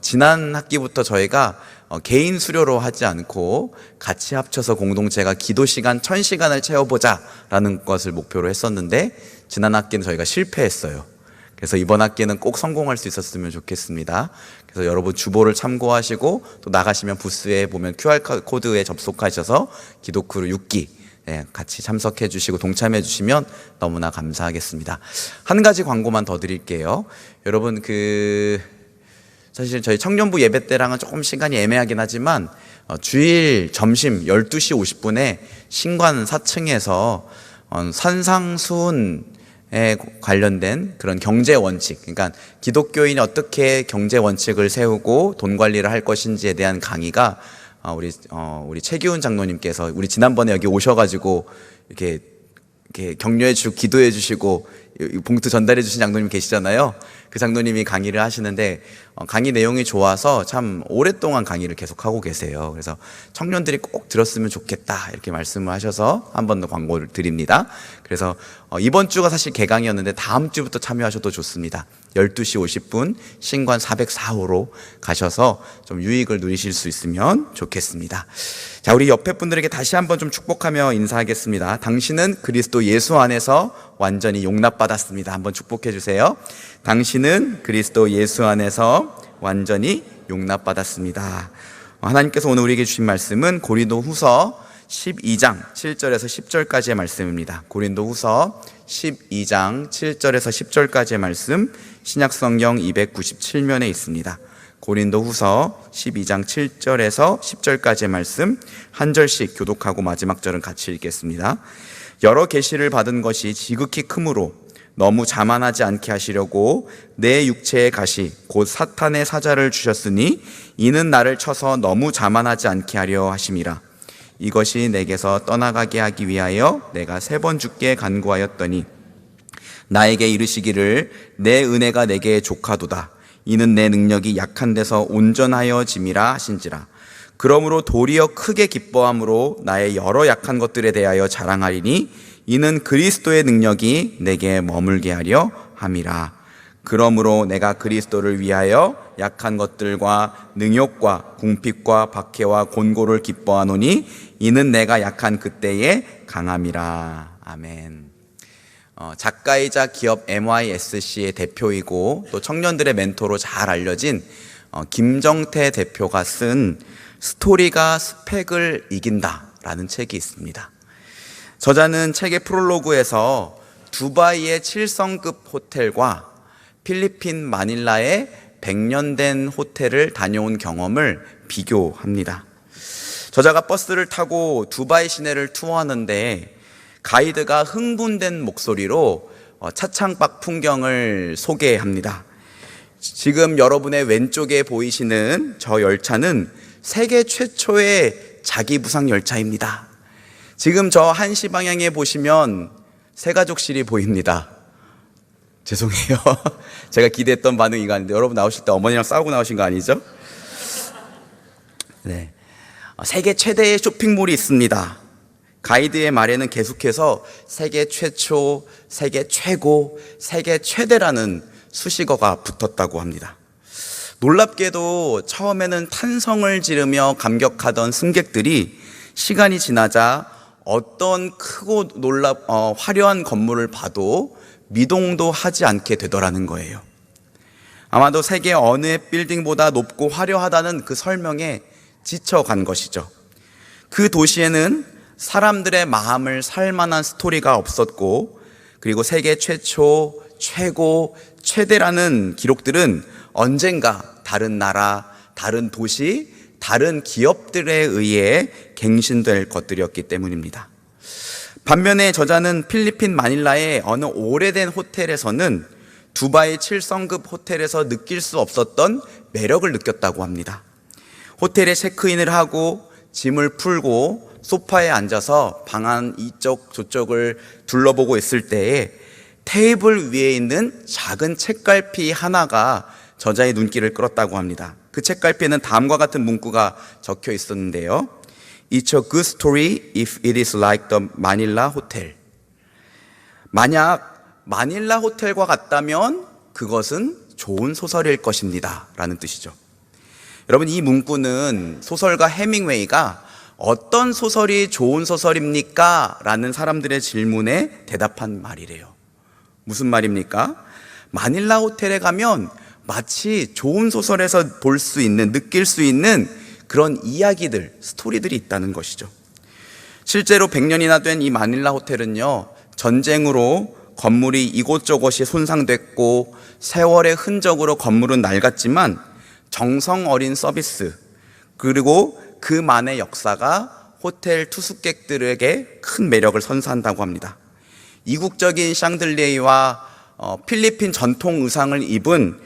S6: 지난 학기부터 저희가 개인 수료로 하지 않고 같이 합쳐서 공동체가 기도 시간 1000시간을 채워보자라는 것을 목표로 했었는데 지난 학기는 저희가 실패했어요. 그래서 이번 학기는 꼭 성공할 수 있었으면 좋겠습니다. 그래서 여러분 주보를 참고하시고 또 나가시면 부스에 보면 QR코드에 접속하셔서 기도크루 6기 같이 참석해 주시고 동참해 주시면 너무나 감사하겠습니다. 한 가지 광고만 더 드릴게요. 여러분 사실 저희 청년부 예배 때랑은 조금 시간이 애매하긴 하지만 주일 점심 12시 50분에 신관 4층에서 산상수훈에 관련된 그런 경제 원칙, 그러니까 기독교인이 어떻게 경제 원칙을 세우고 돈 관리를 할 것인지에 대한 강의가 우리 최기훈 장로님께서 우리 지난번에 여기 오셔가지고 이렇게 격려해 주시고 기도해 주시고 봉투 전달해 주신 장로님 계시잖아요. 그 장로님이 강의를 하시는데 강의 내용이 좋아서 참 오랫동안 강의를 계속하고 계세요. 그래서 청년들이 꼭 들었으면 좋겠다 이렇게 말씀을 하셔서 한 번 더 광고를 드립니다. 그래서 이번 주가 사실 개강이었는데 다음 주부터 참여하셔도 좋습니다. 12시 50분 신관 404호로 가셔서 좀 유익을 누리실 수 있으면 좋겠습니다. 자, 우리 옆에 분들에게 다시 한번 좀 축복하며 인사하겠습니다. 당신은 그리스도 예수 안에서 완전히 용납받았습니다. 한번 축복해 주세요. 당신은 그리스도 예수 안에서 완전히 용납받았습니다. 하나님께서 오늘 우리에게 주신 말씀은 고린도후서 12장 7절에서 10절까지의 말씀입니다. 고린도후서 12장 7절에서 10절까지의 말씀, 신약성경 297면에 있습니다. 고린도후서 12장 7절에서 10절까지의 말씀 한 절씩 교독하고 마지막 절은 같이 읽겠습니다. 여러 계시를 받은 것이 지극히 크므로 너무 자만하지 않게 하시려고 내 육체의 가시 곧 사탄의 사자를 주셨으니 이는 나를 쳐서 너무 자만하지 않게 하려 하심이라. 이것이 내게서 떠나가게 하기 위하여 내가 3번 주께 간구하였더니 나에게 이르시기를 내 은혜가 내게 족하도다. 이는 내 능력이 약한 데서 온전하여 짐이라 하신지라. 그러므로 도리어 크게 기뻐함으로 나의 여러 약한 것들에 대하여 자랑하리니 이는 그리스도의 능력이 내게 머물게 하려 함이라. 그러므로 내가 그리스도를 위하여 약한 것들과 능욕과 궁핍과 박해와 곤고를 기뻐하노니 이는 내가 약한 그때에 강함이라. 아멘. 작가이자 기업 MYSC의 대표이고 또 청년들의 멘토로 잘 알려진 김정태 대표가 쓴 스토리가 스펙을 이긴다라는 책이 있습니다. 저자는 책의 프롤로그에서 두바이의 7성급 호텔과 필리핀 마닐라의 100년 된 호텔을 다녀온 경험을 비교합니다. 저자가 버스를 타고 두바이 시내를 투어하는데 가이드가 흥분된 목소리로 차창밖 풍경을 소개합니다. 지금 여러분의 왼쪽에 보이시는 저 열차는 세계 최초의 자기부상 열차입니다. 지금 저 1시 방향에 보시면 새가족실이 보입니다. 죄송해요. 제가 기대했던 반응이 이거 아닌데 여러분 나오실 때 어머니랑 싸우고 나오신 거 아니죠? 네. 세계 최대의 쇼핑몰이 있습니다. 가이드의 말에는 계속해서 세계 최초, 세계 최고, 세계 최대라는 수식어가 붙었다고 합니다. 놀랍게도 처음에는 탄성을 지르며 감격하던 승객들이 시간이 지나자 어떤 크고 화려한 건물을 봐도 미동도 하지 않게 되더라는 거예요. 아마도 세계 어느 빌딩보다 높고 화려하다는 그 설명에 지쳐간 것이죠. 그 도시에는 사람들의 마음을 살 만한 스토리가 없었고, 그리고 세계 최초, 최고, 최대라는 기록들은 언젠가 다른 나라, 다른 도시, 다른 기업들에 의해 갱신될 것들이었기 때문입니다. 반면에 저자는 필리핀 마닐라의 어느 오래된 호텔에서는 두바이 7성급 호텔에서 느낄 수 없었던 매력을 느꼈다고 합니다. 호텔에 체크인을 하고 짐을 풀고 소파에 앉아서 방 안 이쪽 저쪽을 둘러보고 있을 때에 테이블 위에 있는 작은 책갈피 하나가 저자의 눈길을 끌었다고 합니다. 그 책갈피에는 다음과 같은 문구가 적혀 있었는데요. It's a good story if it is like the Manila Hotel. 만약 마닐라 호텔과 같다면 그것은 좋은 소설일 것입니다 라는 뜻이죠. 여러분, 이 문구는 소설가 해밍웨이가 어떤 소설이 좋은 소설입니까? 라는 사람들의 질문에 대답한 말이래요. 무슨 말입니까? 마닐라 호텔에 가면 마치 좋은 소설에서 볼 수 있는, 느낄 수 있는 그런 이야기들, 스토리들이 있다는 것이죠. 실제로 100년이나 된 이 마닐라 호텔은요, 전쟁으로 건물이 이곳저곳이 손상됐고 세월의 흔적으로 건물은 낡았지만 정성 어린 서비스, 그리고 그만의 역사가 호텔 투숙객들에게 큰 매력을 선사한다고 합니다. 이국적인 샹들리에와 필리핀 전통 의상을 입은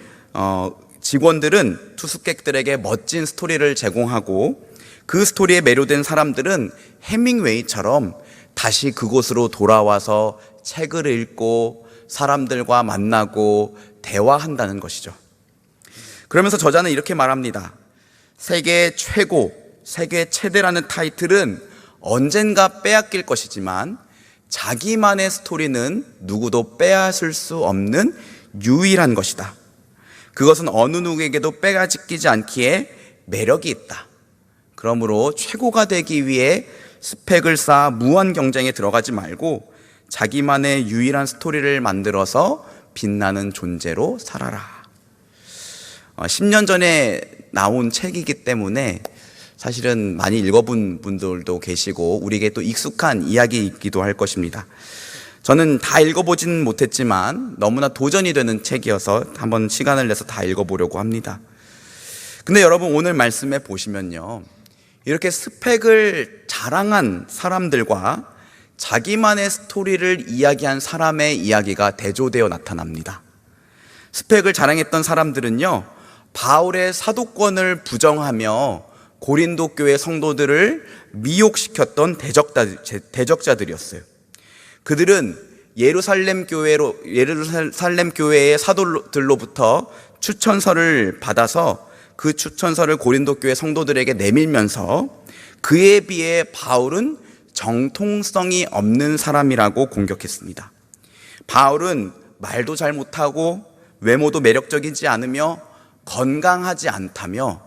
S6: 직원들은 투숙객들에게 멋진 스토리를 제공하고 그 스토리에 매료된 사람들은 해밍웨이처럼 다시 그곳으로 돌아와서 책을 읽고 사람들과 만나고 대화한다는 것이죠. 그러면서 저자는 이렇게 말합니다. 세계 최고, 세계 최대라는 타이틀은 언젠가 빼앗길 것이지만 자기만의 스토리는 누구도 빼앗을 수 없는 유일한 것이다. 그것은 어느 누구에게도 빼앗기지 않기에 매력이 있다. 그러므로 최고가 되기 위해 스펙을 쌓아 무한 경쟁에 들어가지 말고 자기만의 유일한 스토리를 만들어서 빛나는 존재로 살아라. 10년 전에 나온 책이기 때문에 사실은 많이 읽어본 분들도 계시고 우리에게 또 익숙한 이야기이기도 할 것입니다. 저는 다 읽어보진 못했지만 너무나 도전이 되는 책이어서 한번 시간을 내서 다 읽어보려고 합니다. 근데 여러분 오늘 말씀에 보시면요, 이렇게 스펙을 자랑한 사람들과 자기만의 스토리를 이야기한 사람의 이야기가 대조되어 나타납니다. 스펙을 자랑했던 사람들은요, 바울의 사도권을 부정하며 고린도 교회 성도들을 미혹시켰던 대적자들이었어요. 그들은 예루살렘 교회의 사도들로부터 추천서를 받아서 그 추천서를 고린도 교회 성도들에게 내밀면서 그에 비해 바울은 정통성이 없는 사람이라고 공격했습니다. 바울은 말도 잘 못하고 외모도 매력적이지 않으며 건강하지 않다며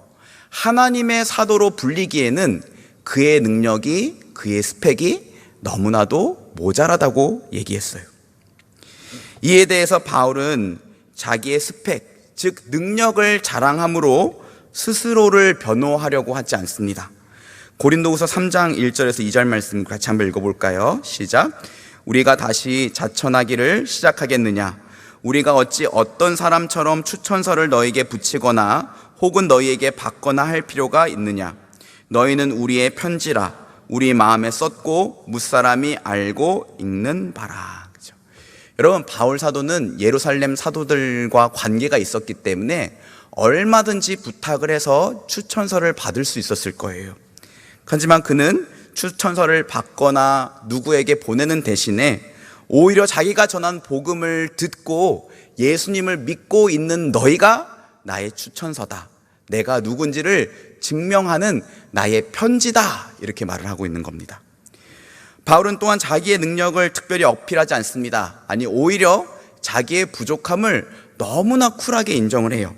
S6: 하나님의 사도로 불리기에는 그의 능력이, 그의 스펙이 너무나도 모자라다고 얘기했어요. 이에 대해서 바울은 자기의 스펙, 즉 능력을 자랑함으로 스스로를 변호하려고 하지 않습니다. 고린도후서 3장 1절에서 2절 말씀 같이 한번 읽어볼까요? 시작. 우리가 다시 자천하기를 시작하겠느냐? 우리가 어찌 어떤 사람처럼 추천서를 너에게 붙이거나 혹은 너희에게 받거나 할 필요가 있느냐? 너희는 우리의 편지라 우리 마음에 썼고 무사람이 알고 읽는 바라. 그렇죠? 여러분, 바울 사도는 예루살렘 사도들과 관계가 있었기 때문에 얼마든지 부탁을 해서 추천서를 받을 수 있었을 거예요. 하지만 그는 추천서를 받거나 누구에게 보내는 대신에 오히려 자기가 전한 복음을 듣고 예수님을 믿고 있는 너희가 나의 추천서다, 내가 누군지를 증명하는 나의 편지다, 이렇게 말을 하고 있는 겁니다. 바울은 또한 자기의 능력을 특별히 어필하지 않습니다. 아니, 오히려 자기의 부족함을 너무나 쿨하게 인정을 해요.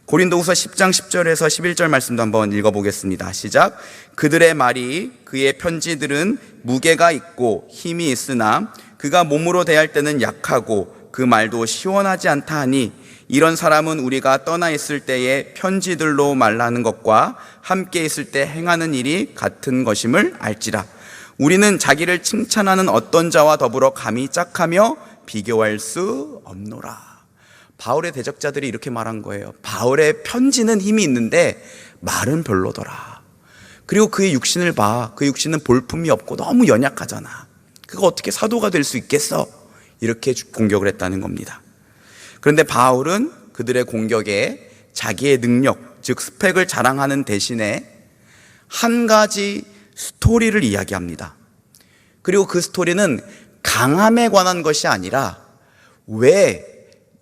S6: 고린도후서 10장 10절에서 11절 말씀도 한번 읽어보겠습니다. 시작. 그들의 말이, 그의 편지들은 무게가 있고 힘이 있으나 그가 몸으로 대할 때는 약하고 그 말도 시원하지 않다 하니 이런 사람은 우리가 떠나 있을 때의 편지들로 말하는 것과 함께 있을 때 행하는 일이 같은 것임을 알지라. 우리는 자기를 칭찬하는 어떤 자와 더불어 감히 짝하며 비교할 수 없노라. 바울의 대적자들이 이렇게 말한 거예요. 바울의 편지는 힘이 있는데 말은 별로더라. 그리고 그의 육신을 봐. 그 육신은 볼품이 없고 너무 연약하잖아. 그가 어떻게 사도가 될 수 있겠어? 이렇게 공격을 했다는 겁니다. 그런데 바울은 그들의 공격에 자기의 능력, 즉 스펙을 자랑하는 대신에 한 가지 스토리를 이야기합니다. 그리고 그 스토리는 강함에 관한 것이 아니라 왜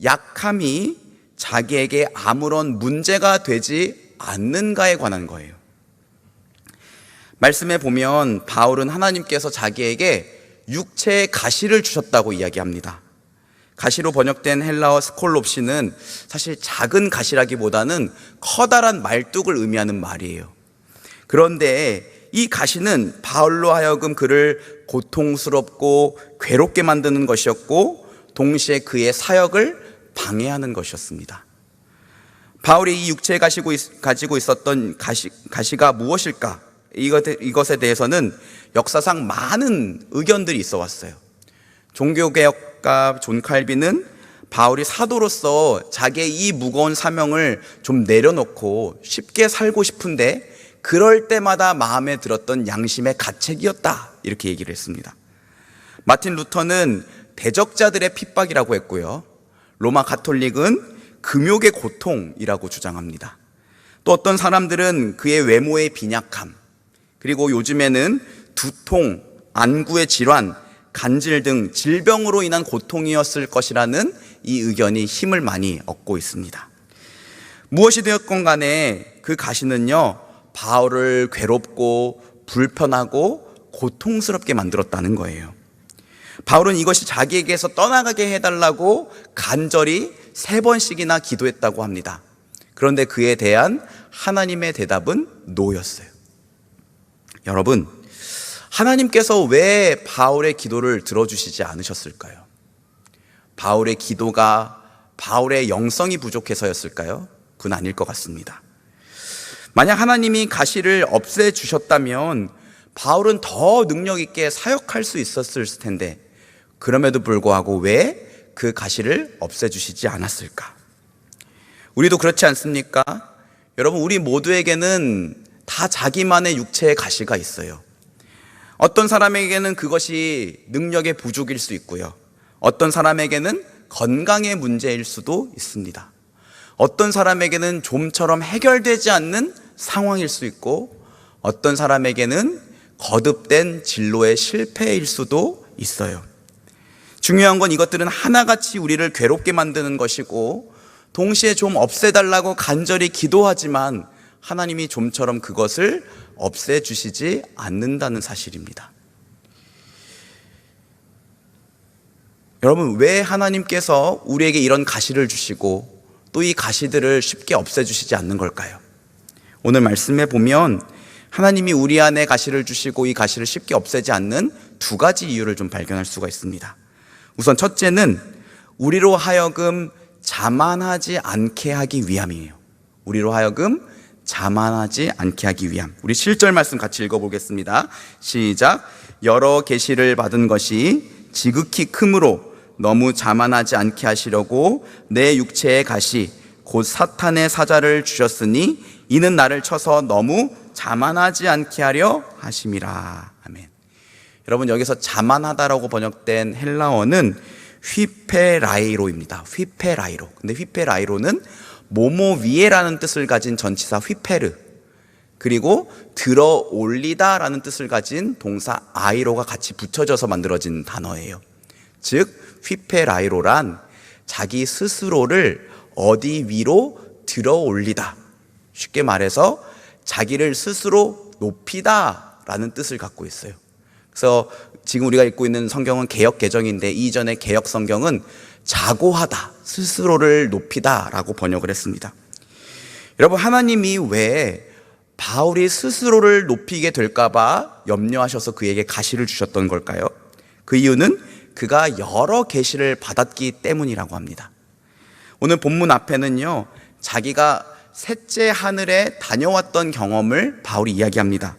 S6: 약함이 자기에게 아무런 문제가 되지 않는가에 관한 거예요. 말씀에 보면 바울은 하나님께서 자기에게 육체의 가시를 주셨다고 이야기합니다. 가시로 번역된 헬라어 스콜롭시는 사실 작은 가시라기보다는 커다란 말뚝을 의미하는 말이에요. 그런데 이 가시는 바울로 하여금 그를 고통스럽고 괴롭게 만드는 것이었고 동시에 그의 사역을 방해하는 것이었습니다. 바울이 이 육체에 가지고 있었던 가시가 무엇일까? 이것에 대해서는 역사상 많은 의견들이 있어 왔어요. 종교개혁가 존 칼빈은 바울이 사도로서 자기의 이 무거운 사명을 좀 내려놓고 쉽게 살고 싶은데 그럴 때마다 마음에 들었던 양심의 가책이었다, 이렇게 얘기를 했습니다. 마틴 루터는 대적자들의 핍박이라고 했고요. 로마 가톨릭은 금욕의 고통이라고 주장합니다. 또 어떤 사람들은 그의 외모의 빈약함, 그리고 요즘에는 두통, 안구의 질환, 간질 등 질병으로 인한 고통이었을 것이라는 이 의견이 힘을 많이 얻고 있습니다. 무엇이 되었건 간에 그 가시는요, 바울을 괴롭고 불편하고 고통스럽게 만들었다는 거예요. 바울은 이것이 자기에게서 떠나가게 해달라고 간절히 3번씩이나 기도했다고 합니다. 그런데 그에 대한 하나님의 대답은 노였어요. 여러분, 하나님께서 왜 바울의 기도를 들어주시지 않으셨을까요? 바울의 기도가 바울의 영성이 부족해서였을까요? 그건 아닐 것 같습니다. 만약 하나님이 가시를 없애주셨다면 바울은 더 능력 있게 사역할 수 있었을 텐데, 그럼에도 불구하고 왜 그 가시를 없애주시지 않았을까? 우리도 그렇지 않습니까? 여러분, 우리 모두에게는 다 자기만의 육체의 가시가 있어요. 어떤 사람에게는 그것이 능력의 부족일 수 있고요. 어떤 사람에게는 건강의 문제일 수도 있습니다. 어떤 사람에게는 좀처럼 해결되지 않는 상황일 수 있고, 어떤 사람에게는 거듭된 진로의 실패일 수도 있어요. 중요한 건 이것들은 하나같이 우리를 괴롭게 만드는 것이고, 동시에 좀 없애달라고 간절히 기도하지만 하나님이 좀처럼 그것을 없애주시지 않는다는 사실입니다. 여러분, 왜 하나님께서 우리에게 이런 가시를 주시고 또 이 가시들을 쉽게 없애주시지 않는 걸까요? 오늘 말씀에 보면 하나님이 우리 안에 가시를 주시고 이 가시를 쉽게 없애지 않는 2가지 이유를 좀 발견할 수가 있습니다. 우선 첫째는 우리로 하여금 자만하지 않게 하기 위함이에요. 우리로 하여금 자만하지 않게 하기 위함. 우리 7절 말씀 같이 읽어보겠습니다. 시작. 여러 계시를 받은 것이 지극히 크므로 너무 자만하지 않게 하시려고 내 육체의 가시 곧 사탄의 사자를 주셨으니 이는 나를 쳐서 너무 자만하지 않게 하려 하심이라. 아멘. 여러분, 여기서 자만하다라고 번역된 헬라어는 휘페라이로입니다. 휘페라이로. 근데 휘페라이로는 모모 위에라는 뜻을 가진 전치사 휘페르, 그리고 들어 올리다라는 뜻을 가진 동사 아이로가 같이 붙여져서 만들어진 단어예요. 즉 휘페라이로란 자기 스스로를 어디 위로 들어 올리다, 쉽게 말해서 자기를 스스로 높이다라는 뜻을 갖고 있어요. 그래서 지금 우리가 읽고 있는 성경은 개역 개정인데, 이전의 개역 성경은 자고하다, 스스로를 높이다 라고 번역을 했습니다. 여러분, 하나님이 왜 바울이 스스로를 높이게 될까봐 염려하셔서 그에게 가시를 주셨던 걸까요? 그 이유는 그가 여러 계시를 받았기 때문이라고 합니다. 오늘 본문 앞에는요, 자기가 셋째 하늘에 다녀왔던 경험을 바울이 이야기합니다.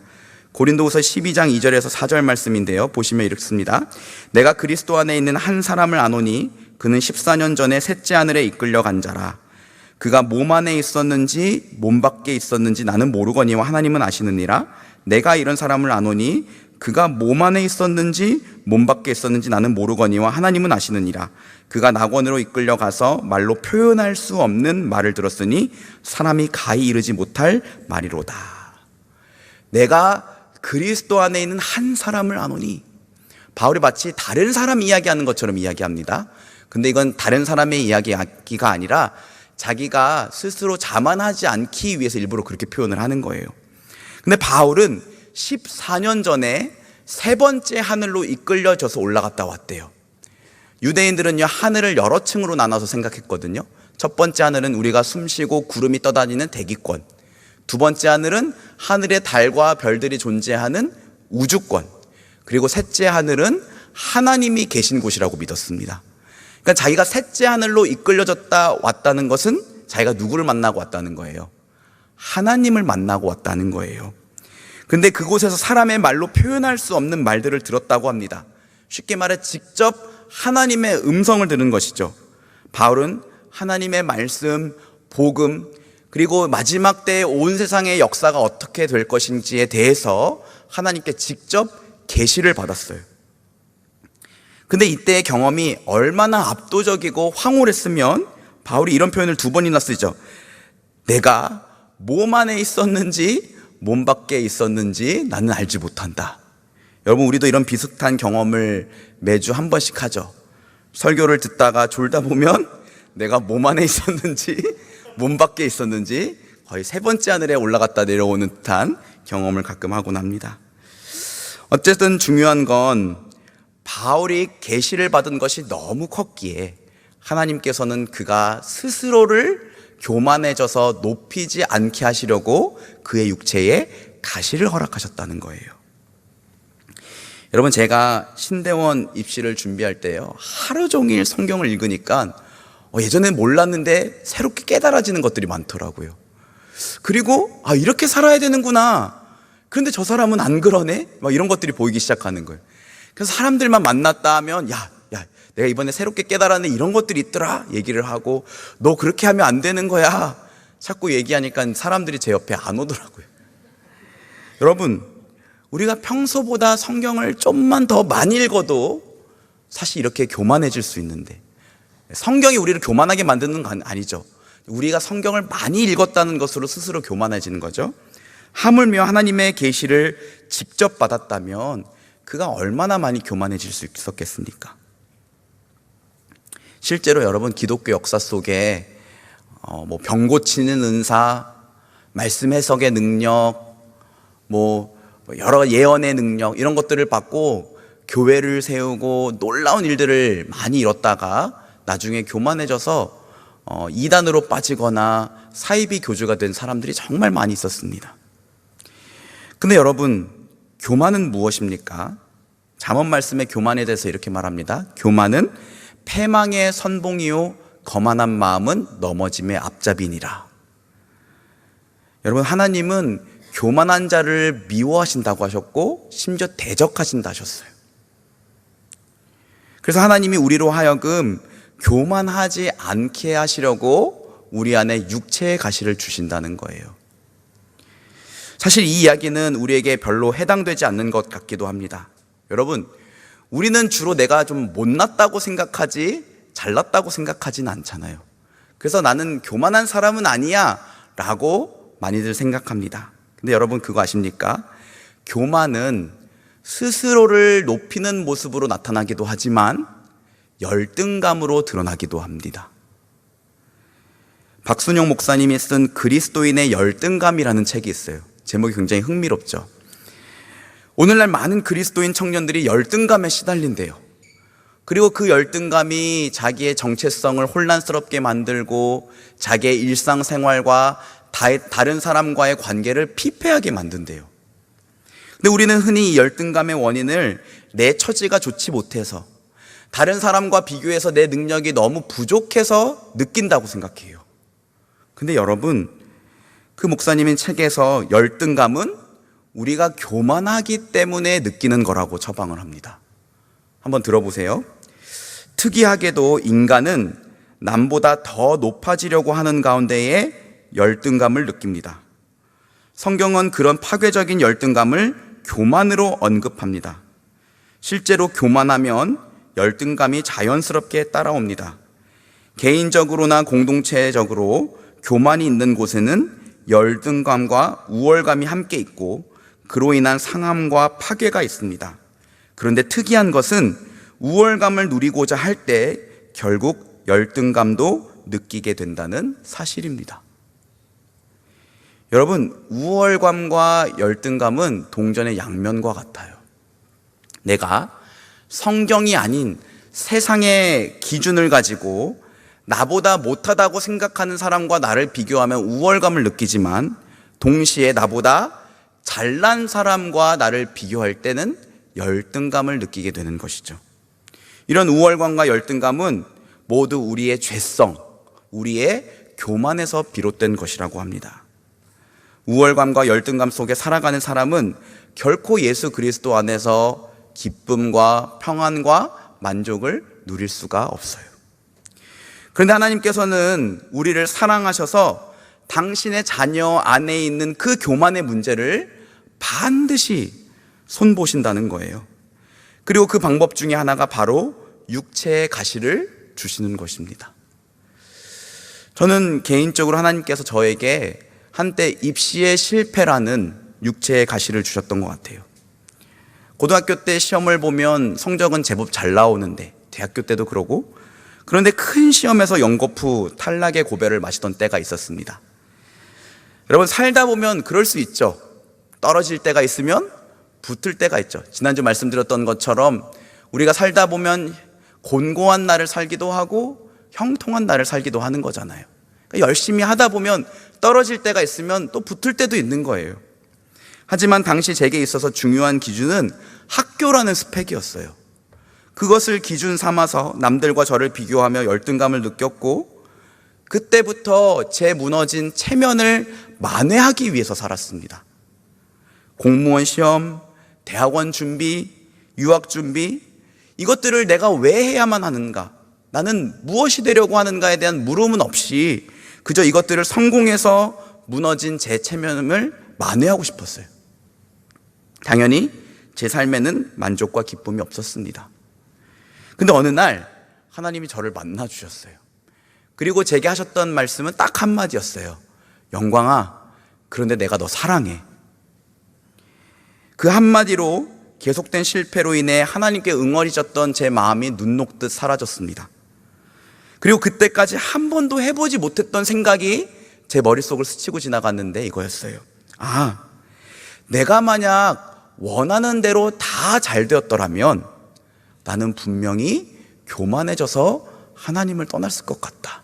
S6: 고린도후서 12장 2절에서 4절 말씀인데요, 보시면 이렇습니다. 내가 그리스도 안에 있는 한 사람을 아노니 그는 14년 전에 셋째 하늘에 이끌려 간 자라. 그가 몸 안에 있었는지 몸 밖에 있었는지 나는 모르거니와 하나님은 아시느니라. 내가 이런 사람을 아노니 그가 몸 안에 있었는지 몸 밖에 있었는지 나는 모르거니와 하나님은 아시느니라. 그가 낙원으로 이끌려 가서 말로 표현할 수 없는 말을 들었으니 사람이 가히 이르지 못할 말이로다. 내가 그리스도 안에 있는 한 사람을 아노니, 바울이 마치 다른 사람 이야기하는 것처럼 이야기합니다. 근데 이건 다른 사람의 이야기가 아니라 자기가 스스로 자만하지 않기 위해서 일부러 그렇게 표현을 하는 거예요. 근데 바울은 14년 전에 3번째 하늘로 이끌려져서 올라갔다 왔대요. 유대인들은요, 하늘을 여러 층으로 나눠서 생각했거든요. 첫 번째 하늘은 우리가 숨쉬고 구름이 떠다니는 대기권, 두 번째 하늘은 하늘에 달과 별들이 존재하는 우주권, 그리고 셋째 하늘은 하나님이 계신 곳이라고 믿었습니다. 그러니까 자기가 셋째 하늘로 이끌려졌다 왔다는 것은 자기가 누구를 만나고 왔다는 거예요? 하나님을 만나고 왔다는 거예요. 근데 그곳에서 사람의 말로 표현할 수 없는 말들을 들었다고 합니다. 쉽게 말해 직접 하나님의 음성을 들은 것이죠. 바울은 하나님의 말씀, 복음, 그리고 마지막 때의 온 세상의 역사가 어떻게 될 것인지에 대해서 하나님께 직접 계시를 받았어요. 근데 이때의 경험이 얼마나 압도적이고 황홀했으면 바울이 이런 표현을 2번이나 쓰죠. 내가 몸 안에 있었는지 몸 밖에 있었는지 나는 알지 못한다. 여러분, 우리도 이런 비슷한 경험을 매주 한 번씩 하죠. 설교를 듣다가 졸다 보면 내가 몸 안에 있었는지 몸 밖에 있었는지 거의 3번째 하늘에 올라갔다 내려오는 듯한 경험을 가끔 하곤 합니다. 어쨌든 중요한 건 바울이 계시를 받은 것이 너무 컸기에 하나님께서는 그가 스스로를 교만해져서 높이지 않게 하시려고 그의 육체에 가시를 허락하셨다는 거예요. 여러분, 제가 신대원 입시를 준비할 때요, 하루 종일 성경을 읽으니까 예전엔 몰랐는데 새롭게 깨달아지는 것들이 많더라고요. 그리고 이렇게 살아야 되는구나. 그런데 저 사람은 안 그러네? 막 이런 것들이 보이기 시작하는 거예요. 그래서 사람들만 만났다 하면 야, 내가 이번에 새롭게 깨달았네, 이런 것들이 있더라 얘기를 하고, 너 그렇게 하면 안 되는 거야 자꾸 얘기하니까 사람들이 제 옆에 안 오더라고요. 여러분, 우리가 평소보다 성경을 좀만 더 많이 읽어도 사실 이렇게 교만해질 수 있는데, 성경이 우리를 교만하게 만드는 건 아니죠. 우리가 성경을 많이 읽었다는 것으로 스스로 교만해지는 거죠. 하물며 하나님의 계시를 직접 받았다면 그가 얼마나 많이 교만해질 수 있었겠습니까? 실제로 여러분, 기독교 역사 속에 병 고치는 은사, 말씀 해석의 능력, 여러 예언의 능력, 이런 것들을 받고 교회를 세우고 놀라운 일들을 많이 이뤘다가 나중에 교만해져서 이단으로 빠지거나 사이비 교주가 된 사람들이 정말 많이 있었습니다. 근데 여러분, 교만은 무엇입니까? 잠언 말씀에 교만에 대해서 이렇게 말합니다. 교만은 패망의 선봉이요 거만한 마음은 넘어짐의 앞잡이니라. 여러분, 하나님은 교만한 자를 미워하신다고 하셨고 심지어 대적하신다 하셨어요. 그래서 하나님이 우리로 하여금 교만하지 않게 하시려고 우리 안에 육체의 가시를 주신다는 거예요. 사실 이 이야기는 우리에게 별로 해당되지 않는 것 같기도 합니다. 여러분, 우리는 주로 내가 좀 못났다고 생각하지 잘났다고 생각하진 않잖아요. 그래서 나는 교만한 사람은 아니야 라고 많이들 생각합니다. 근데 여러분, 그거 아십니까? 교만은 스스로를 높이는 모습으로 나타나기도 하지만 열등감으로 드러나기도 합니다. 박순영 목사님이 쓴 그리스도인의 열등감이라는 책이 있어요. 제목이 굉장히 흥미롭죠. 오늘날 많은 그리스도인 청년들이 열등감에 시달린대요. 그리고 그 열등감이 자기의 정체성을 혼란스럽게 만들고 자기의 일상생활과 다른 사람과의 관계를 피폐하게 만든대요. 근데 우리는 흔히 이 열등감의 원인을 내 처지가 좋지 못해서, 다른 사람과 비교해서 내 능력이 너무 부족해서 느낀다고 생각해요. 근데 여러분, 그 목사님의 책에서 열등감은 우리가 교만하기 때문에 느끼는 거라고 처방을 합니다. 한번 들어보세요. 특이하게도 인간은 남보다 더 높아지려고 하는 가운데에 열등감을 느낍니다. 성경은 그런 파괴적인 열등감을 교만으로 언급합니다. 실제로 교만하면 열등감이 자연스럽게 따라옵니다. 개인적으로나 공동체적으로 교만이 있는 곳에는 열등감과 우월감이 함께 있고 그로 인한 상함과 파괴가 있습니다. 그런데 특이한 것은 우월감을 누리고자 할 때 결국 열등감도 느끼게 된다는 사실입니다. 여러분, 우월감과 열등감은 동전의 양면과 같아요. 내가 성경이 아닌 세상의 기준을 가지고 나보다 못하다고 생각하는 사람과 나를 비교하면 우월감을 느끼지만, 동시에 나보다 잘난 사람과 나를 비교할 때는 열등감을 느끼게 되는 것이죠. 이런 우월감과 열등감은 모두 우리의 죄성, 우리의 교만에서 비롯된 것이라고 합니다. 우월감과 열등감 속에 살아가는 사람은 결코 예수 그리스도 안에서 기쁨과 평안과 만족을 누릴 수가 없어요. 그런데 하나님께서는 우리를 사랑하셔서 당신의 자녀 안에 있는 그 교만의 문제를 반드시 손보신다는 거예요. 그리고 그 방법 중에 하나가 바로 육체의 가시를 주시는 것입니다. 저는 개인적으로 하나님께서 저에게 한때 입시의 실패라는 육체의 가시를 주셨던 것 같아요. 고등학교 때 시험을 보면 성적은 제법 잘 나오는데, 대학교 때도 그러고, 그런데 큰 시험에서 연거푸 탈락의 고배를 마시던 때가 있었습니다. 여러분, 살다 보면 그럴 수 있죠. 떨어질 때가 있으면 붙을 때가 있죠. 지난주 말씀드렸던 것처럼 우리가 살다 보면 곤고한 날을 살기도 하고 형통한 날을 살기도 하는 거잖아요. 그러니까 열심히 하다 보면 떨어질 때가 있으면 또 붙을 때도 있는 거예요. 하지만 당시 제게 있어서 중요한 기준은 학교라는 스펙이었어요. 그것을 기준 삼아서 남들과 저를 비교하며 열등감을 느꼈고, 그때부터 제 무너진 체면을 만회하기 위해서 살았습니다. 공무원 시험, 대학원 준비, 유학 준비, 이것들을 내가 왜 해야만 하는가, 나는 무엇이 되려고 하는가에 대한 물음은 없이 그저 이것들을 성공해서 무너진 제 체면을 만회하고 싶었어요. 당연히 제 삶에는 만족과 기쁨이 없었습니다. 근데 어느 날 하나님이 저를 만나 주셨어요. 그리고 제게 하셨던 말씀은 딱 한마디였어요. 영광아, 그런데 내가 너 사랑해. 그 한마디로 계속된 실패로 인해 하나님께 응어리졌던 제 마음이 눈 녹듯 사라졌습니다. 그리고 그때까지 한 번도 해보지 못했던 생각이 제 머릿속을 스치고 지나갔는데 이거였어요. 아, 내가 만약 원하는 대로 다 잘 되었더라면 나는 분명히 교만해져서 하나님을 떠났을 것 같다.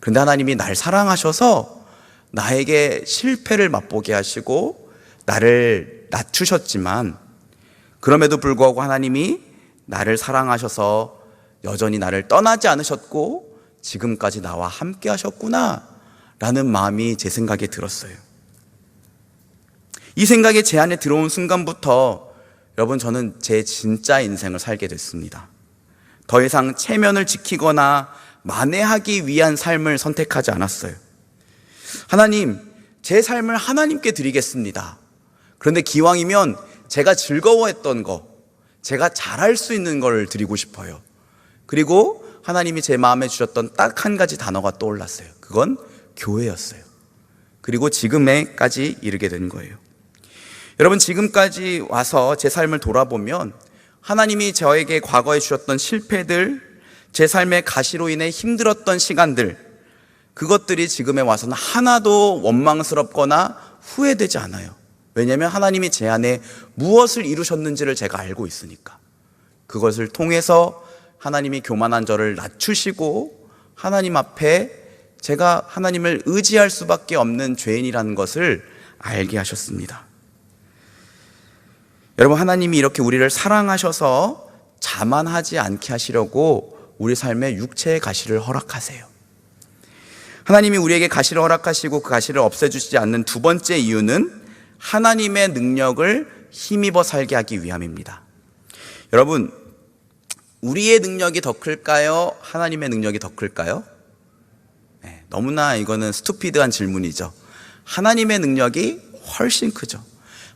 S6: 그런데 하나님이 날 사랑하셔서 나에게 실패를 맛보게 하시고 나를 낮추셨지만, 그럼에도 불구하고 하나님이 나를 사랑하셔서 여전히 나를 떠나지 않으셨고 지금까지 나와 함께 하셨구나 라는 마음이 제 생각에 들었어요. 이 생각이 제 안에 들어온 순간부터 여러분, 저는 제 진짜 인생을 살게 됐습니다. 더 이상 체면을 지키거나 만회하기 위한 삶을 선택하지 않았어요. 하나님, 제 삶을 하나님께 드리겠습니다. 그런데 기왕이면 제가 즐거워했던 거, 제가 잘할 수 있는 걸 드리고 싶어요. 그리고 하나님이 제 마음에 주셨던 딱 한 가지 단어가 떠올랐어요. 그건 교회였어요. 그리고 지금에까지 이르게 된 거예요. 여러분, 지금까지 와서 제 삶을 돌아보면 하나님이 저에게 과거에 주셨던 실패들, 제 삶의 가시로 인해 힘들었던 시간들, 그것들이 지금에 와서는 하나도 원망스럽거나 후회되지 않아요. 왜냐하면 하나님이 제 안에 무엇을 이루셨는지를 제가 알고 있으니까. 그것을 통해서 하나님이 교만한 저를 낮추시고 하나님 앞에 제가 하나님을 의지할 수밖에 없는 죄인이라는 것을 알게 하셨습니다. 여러분, 하나님이 이렇게 우리를 사랑하셔서 자만하지 않게 하시려고 우리 삶에 육체의 가시를 허락하세요. 하나님이 우리에게 가시를 허락하시고 그 가시를 없애주시지 않는 두 번째 이유는 하나님의 능력을 힘입어 살게 하기 위함입니다. 여러분, 우리의 능력이 더 클까요? 하나님의 능력이 더 클까요? 네, 너무나 이거는 스투피드한 질문이죠. 하나님의 능력이 훨씬 크죠.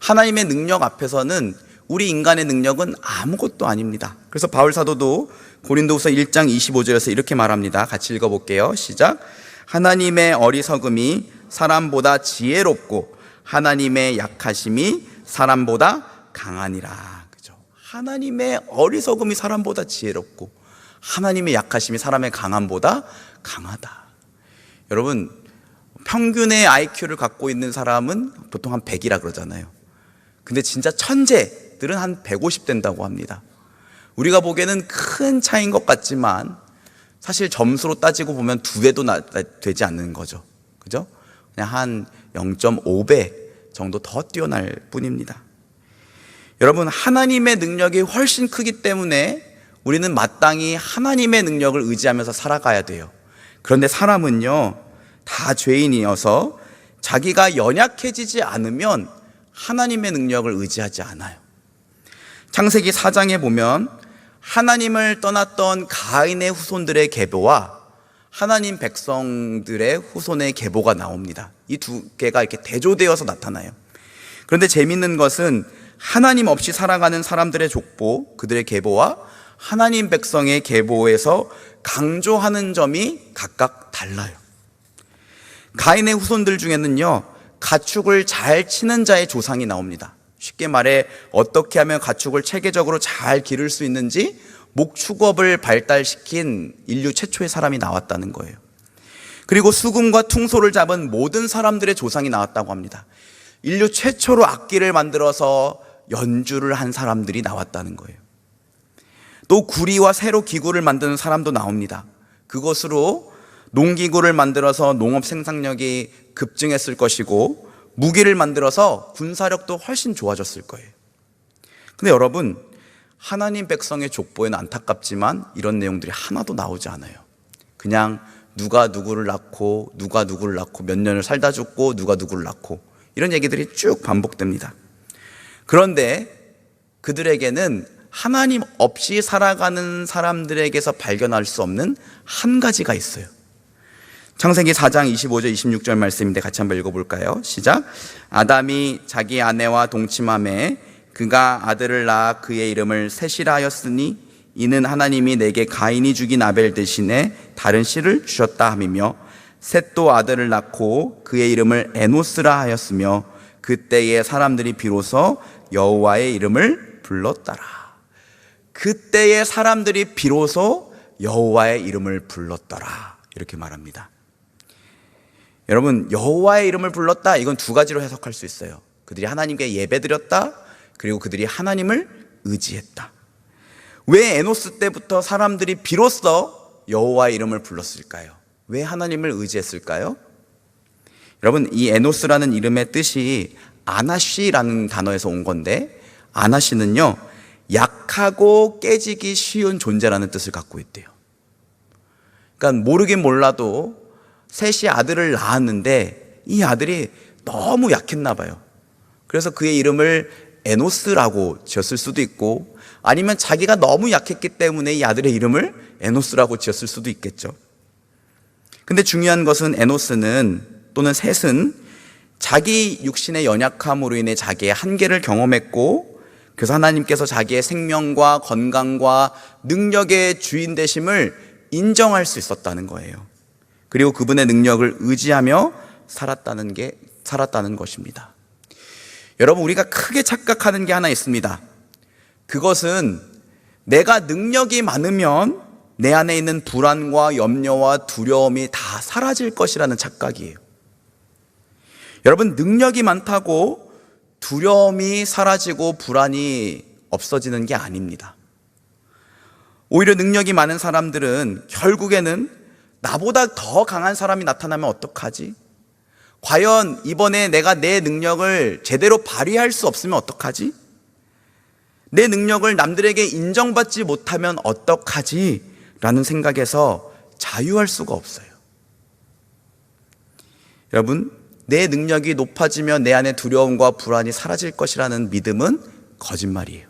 S6: 하나님의 능력 앞에서는 우리 인간의 능력은 아무것도 아닙니다. 그래서 바울 사도도 고린도후서 1장 25절에서 이렇게 말합니다. 같이 읽어볼게요. 시작. 하나님의 어리석음이 사람보다 지혜롭고 하나님의 약하심이 사람보다 강하니라. 그죠? 하나님의 어리석음이 사람보다 지혜롭고 하나님의 약하심이 사람의 강함보다 강하다. 여러분, 평균의 IQ를 갖고 있는 사람은 보통 한 100이라 그러잖아요. 근데 진짜 천재들은 한 150 된다고 합니다. 우리가 보기에는 큰 차이인 것 같지만 사실 점수로 따지고 보면 2배도 되지 않는 거죠. 그죠? 그냥 한 0.5배 정도 더 뛰어날 뿐입니다. 여러분, 하나님의 능력이 훨씬 크기 때문에 우리는 마땅히 하나님의 능력을 의지하면서 살아가야 돼요. 그런데 사람은요, 다 죄인이어서 자기가 연약해지지 않으면 하나님의 능력을 의지하지 않아요. 창세기 4장에 보면 하나님을 떠났던 가인의 후손들의 계보와 하나님 백성들의 후손의 계보가 나옵니다. 이 두 개가 이렇게 대조되어서 나타나요. 그런데 재밌는 것은 하나님 없이 살아가는 사람들의 족보, 그들의 계보와 하나님 백성의 계보에서 강조하는 점이 각각 달라요. 가인의 후손들 중에는요, 가축을 잘 치는 자의 조상이 나옵니다. 쉽게 말해 어떻게 하면 가축을 체계적으로 잘 기를 수 있는지 목축업을 발달시킨 인류 최초의 사람이 나왔다는 거예요. 그리고 수금과 퉁소를 잡은 모든 사람들의 조상이 나왔다고 합니다. 인류 최초로 악기를 만들어서 연주를 한 사람들이 나왔다는 거예요. 또 구리와 새로 기구를 만드는 사람도 나옵니다. 그것으로 농기구를 만들어서 농업 생산력이 급증했을 것이고 무기를 만들어서 군사력도 훨씬 좋아졌을 거예요. 근데 여러분, 하나님 백성의 족보에는 안타깝지만 이런 내용들이 하나도 나오지 않아요. 그냥 누가 누구를 낳고 누가 누구를 낳고 몇 년을 살다 죽고 누가 누구를 낳고 이런 얘기들이 쭉 반복됩니다. 그런데 그들에게는 하나님 없이 살아가는 사람들에게서 발견할 수 없는 한 가지가 있어요. 창세기 4장 25절 26절 말씀인데 같이 한번 읽어볼까요? 시작. 아담이 자기 아내와 동침하매 그가 아들을 낳아 그의 이름을 셋이라 하였으니 이는 하나님이 내게 가인이 죽인 아벨 대신에 다른 씨를 주셨다 함이며 셋도 아들을 낳고 그의 이름을 에노스라 하였으며 그때에 사람들이 비로소 여호와의 이름을 불렀더라. 그때에 사람들이 비로소 여호와의 이름을 불렀더라. 이렇게 말합니다. 여러분, 여호와의 이름을 불렀다, 이건 두 가지로 해석할 수 있어요. 그들이 하나님께 예배드렸다, 그리고 그들이 하나님을 의지했다. 왜 에노스 때부터 사람들이 비로소 여호와의 이름을 불렀을까요? 왜 하나님을 의지했을까요? 여러분, 이 에노스라는 이름의 뜻이 아나시라는 단어에서 온 건데, 아나시는요, 약하고 깨지기 쉬운 존재라는 뜻을 갖고 있대요. 그러니까 모르긴 몰라도 셋이 아들을 낳았는데 이 아들이 너무 약했나 봐요. 그래서 그의 이름을 에노스라고 지었을 수도 있고, 아니면 자기가 너무 약했기 때문에 이 아들의 이름을 에노스라고 지었을 수도 있겠죠. 근데 중요한 것은 에노스는, 또는 셋은 자기 육신의 연약함으로 인해 자기의 한계를 경험했고, 그래서 하나님께서 자기의 생명과 건강과 능력의 주인 되심을 인정할 수 있었다는 거예요. 그리고 그분의 능력을 의지하며 살았다는 것입니다. 여러분, 우리가 크게 착각하는 게 하나 있습니다. 그것은 내가 능력이 많으면 내 안에 있는 불안과 염려와 두려움이 다 사라질 것이라는 착각이에요. 여러분, 능력이 많다고 두려움이 사라지고 불안이 없어지는 게 아닙니다. 오히려 능력이 많은 사람들은 결국에는 나보다 더 강한 사람이 나타나면 어떡하지? 과연 이번에 내가 내 능력을 제대로 발휘할 수 없으면 어떡하지? 내 능력을 남들에게 인정받지 못하면 어떡하지? 라는 생각에서 자유할 수가 없어요. 여러분, 내 능력이 높아지면 내 안에 두려움과 불안이 사라질 것이라는 믿음은 거짓말이에요.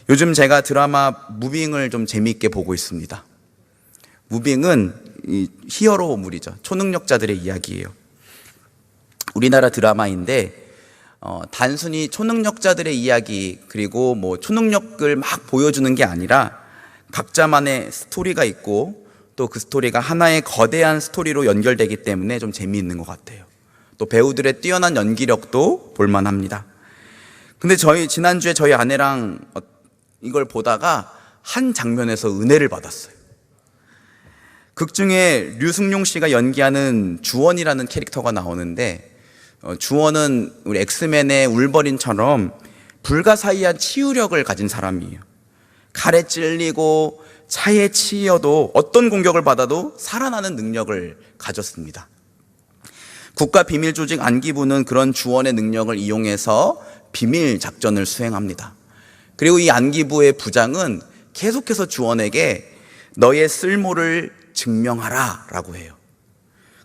S6: 요즘 제가 드라마 무빙을 좀 재미있게 보고 있습니다. 무빙은 히어로물이죠. 초능력자들의 이야기예요. 우리나라 드라마인데 단순히 초능력자들의 이야기, 그리고 뭐 초능력을 막 보여주는 게 아니라 각자만의 스토리가 있고, 또 그 스토리가 하나의 거대한 스토리로 연결되기 때문에 좀 재미있는 것 같아요. 또 배우들의 뛰어난 연기력도 볼만합니다. 근데 지난주에 저희 아내랑 이걸 보다가 한 장면에서 은혜를 받았어요. 극 중에 류승룡 씨가 연기하는 주원이라는 캐릭터가 나오는데, 주원은 우리 엑스맨의 울버린처럼 불가사의한 치유력을 가진 사람이에요. 칼에 찔리고 차에 치여도 어떤 공격을 받아도 살아나는 능력을 가졌습니다. 국가비밀조직 안기부는 그런 주원의 능력을 이용해서 비밀 작전을 수행합니다. 그리고 이 안기부의 부장은 계속해서 주원에게 너의 쓸모를 증명하라 라고 해요.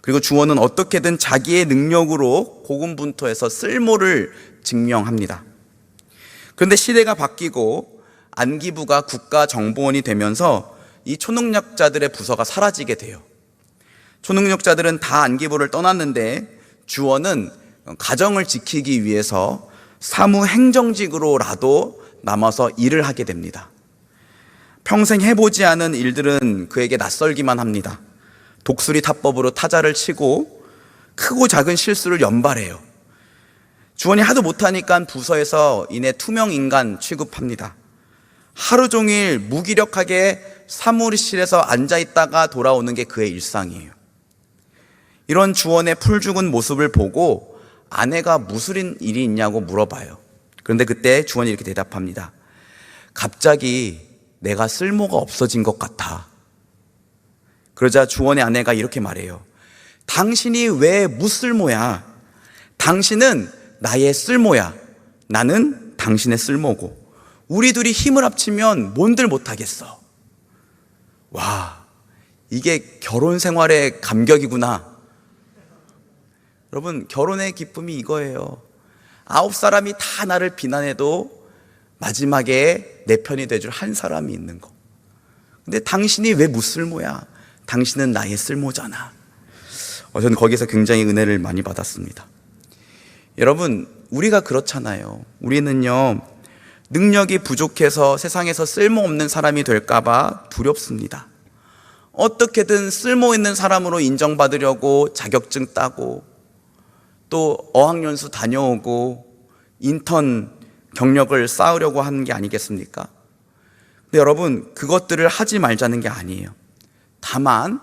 S6: 그리고 주원은 어떻게든 자기의 능력으로 고군분투해서 쓸모를 증명합니다. 그런데 시대가 바뀌고 안기부가 국가정보원이 되면서 이 초능력자들의 부서가 사라지게 돼요. 초능력자들은 다 안기부를 떠났는데 주원은 가정을 지키기 위해서 사무행정직으로라도 남아서 일을 하게 됩니다. 평생 해보지 않은 일들은 그에게 낯설기만 합니다. 독수리 타법으로 타자를 치고 크고 작은 실수를 연발해요. 주원이 하도 못하니까 부서에서 이내 투명 인간 취급합니다. 하루 종일 무기력하게 사무실에서 앉아있다가 돌아오는 게 그의 일상이에요. 이런 주원의 풀죽은 모습을 보고 아내가 무슨 일이 있냐고 물어봐요. 그런데 그때 주원이 이렇게 대답합니다. 갑자기 내가 쓸모가 없어진 것 같아. 그러자 주원의 아내가 이렇게 말해요. 당신이 왜 무쓸모야? 당신은 나의 쓸모야. 나는 당신의 쓸모고. 우리 둘이 힘을 합치면 뭔들 못하겠어. 와, 이게 결혼 생활의 감격이구나. 여러분, 결혼의 기쁨이 이거예요. 9사람이 다 나를 비난해도 마지막에 내 편이 돼줄 한 사람이 있는 거. 근데 당신이 왜 무쓸모야? 당신은 나의 쓸모잖아. 저는 거기서 굉장히 은혜를 많이 받았습니다. 여러분, 우리가 그렇잖아요. 우리는요, 능력이 부족해서 세상에서 쓸모없는 사람이 될까봐 두렵습니다. 어떻게든 쓸모 있는 사람으로 인정받으려고 자격증 따고 또 어학연수 다녀오고 인턴 경력을 쌓으려고 하는 게 아니겠습니까? 근데 여러분, 그것들을 하지 말자는 게 아니에요. 다만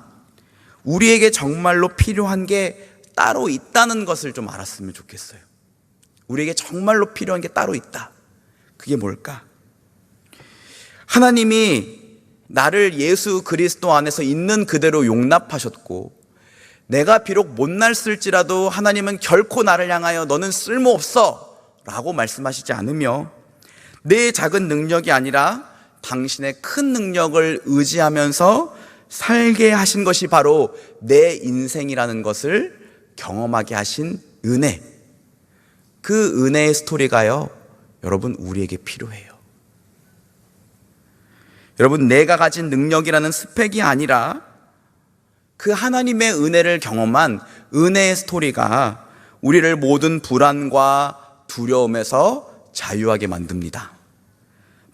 S6: 우리에게 정말로 필요한 게 따로 있다는 것을 좀 알았으면 좋겠어요. 우리에게 정말로 필요한 게 따로 있다. 그게 뭘까? 하나님이 나를 예수 그리스도 안에서 있는 그대로 용납하셨고, 내가 비록 못났을지라도 하나님은 결코 나를 향하여 너는 쓸모없어 라고 말씀하시지 않으며, 내 작은 능력이 아니라 당신의 큰 능력을 의지하면서 살게 하신 것이 바로 내 인생이라는 것을 경험하게 하신 은혜. 그 은혜의 스토리가요, 여러분, 우리에게 필요해요. 여러분, 내가 가진 능력이라는 스펙이 아니라 그 하나님의 은혜를 경험한 은혜의 스토리가 우리를 모든 불안과 두려움에서 자유하게 만듭니다.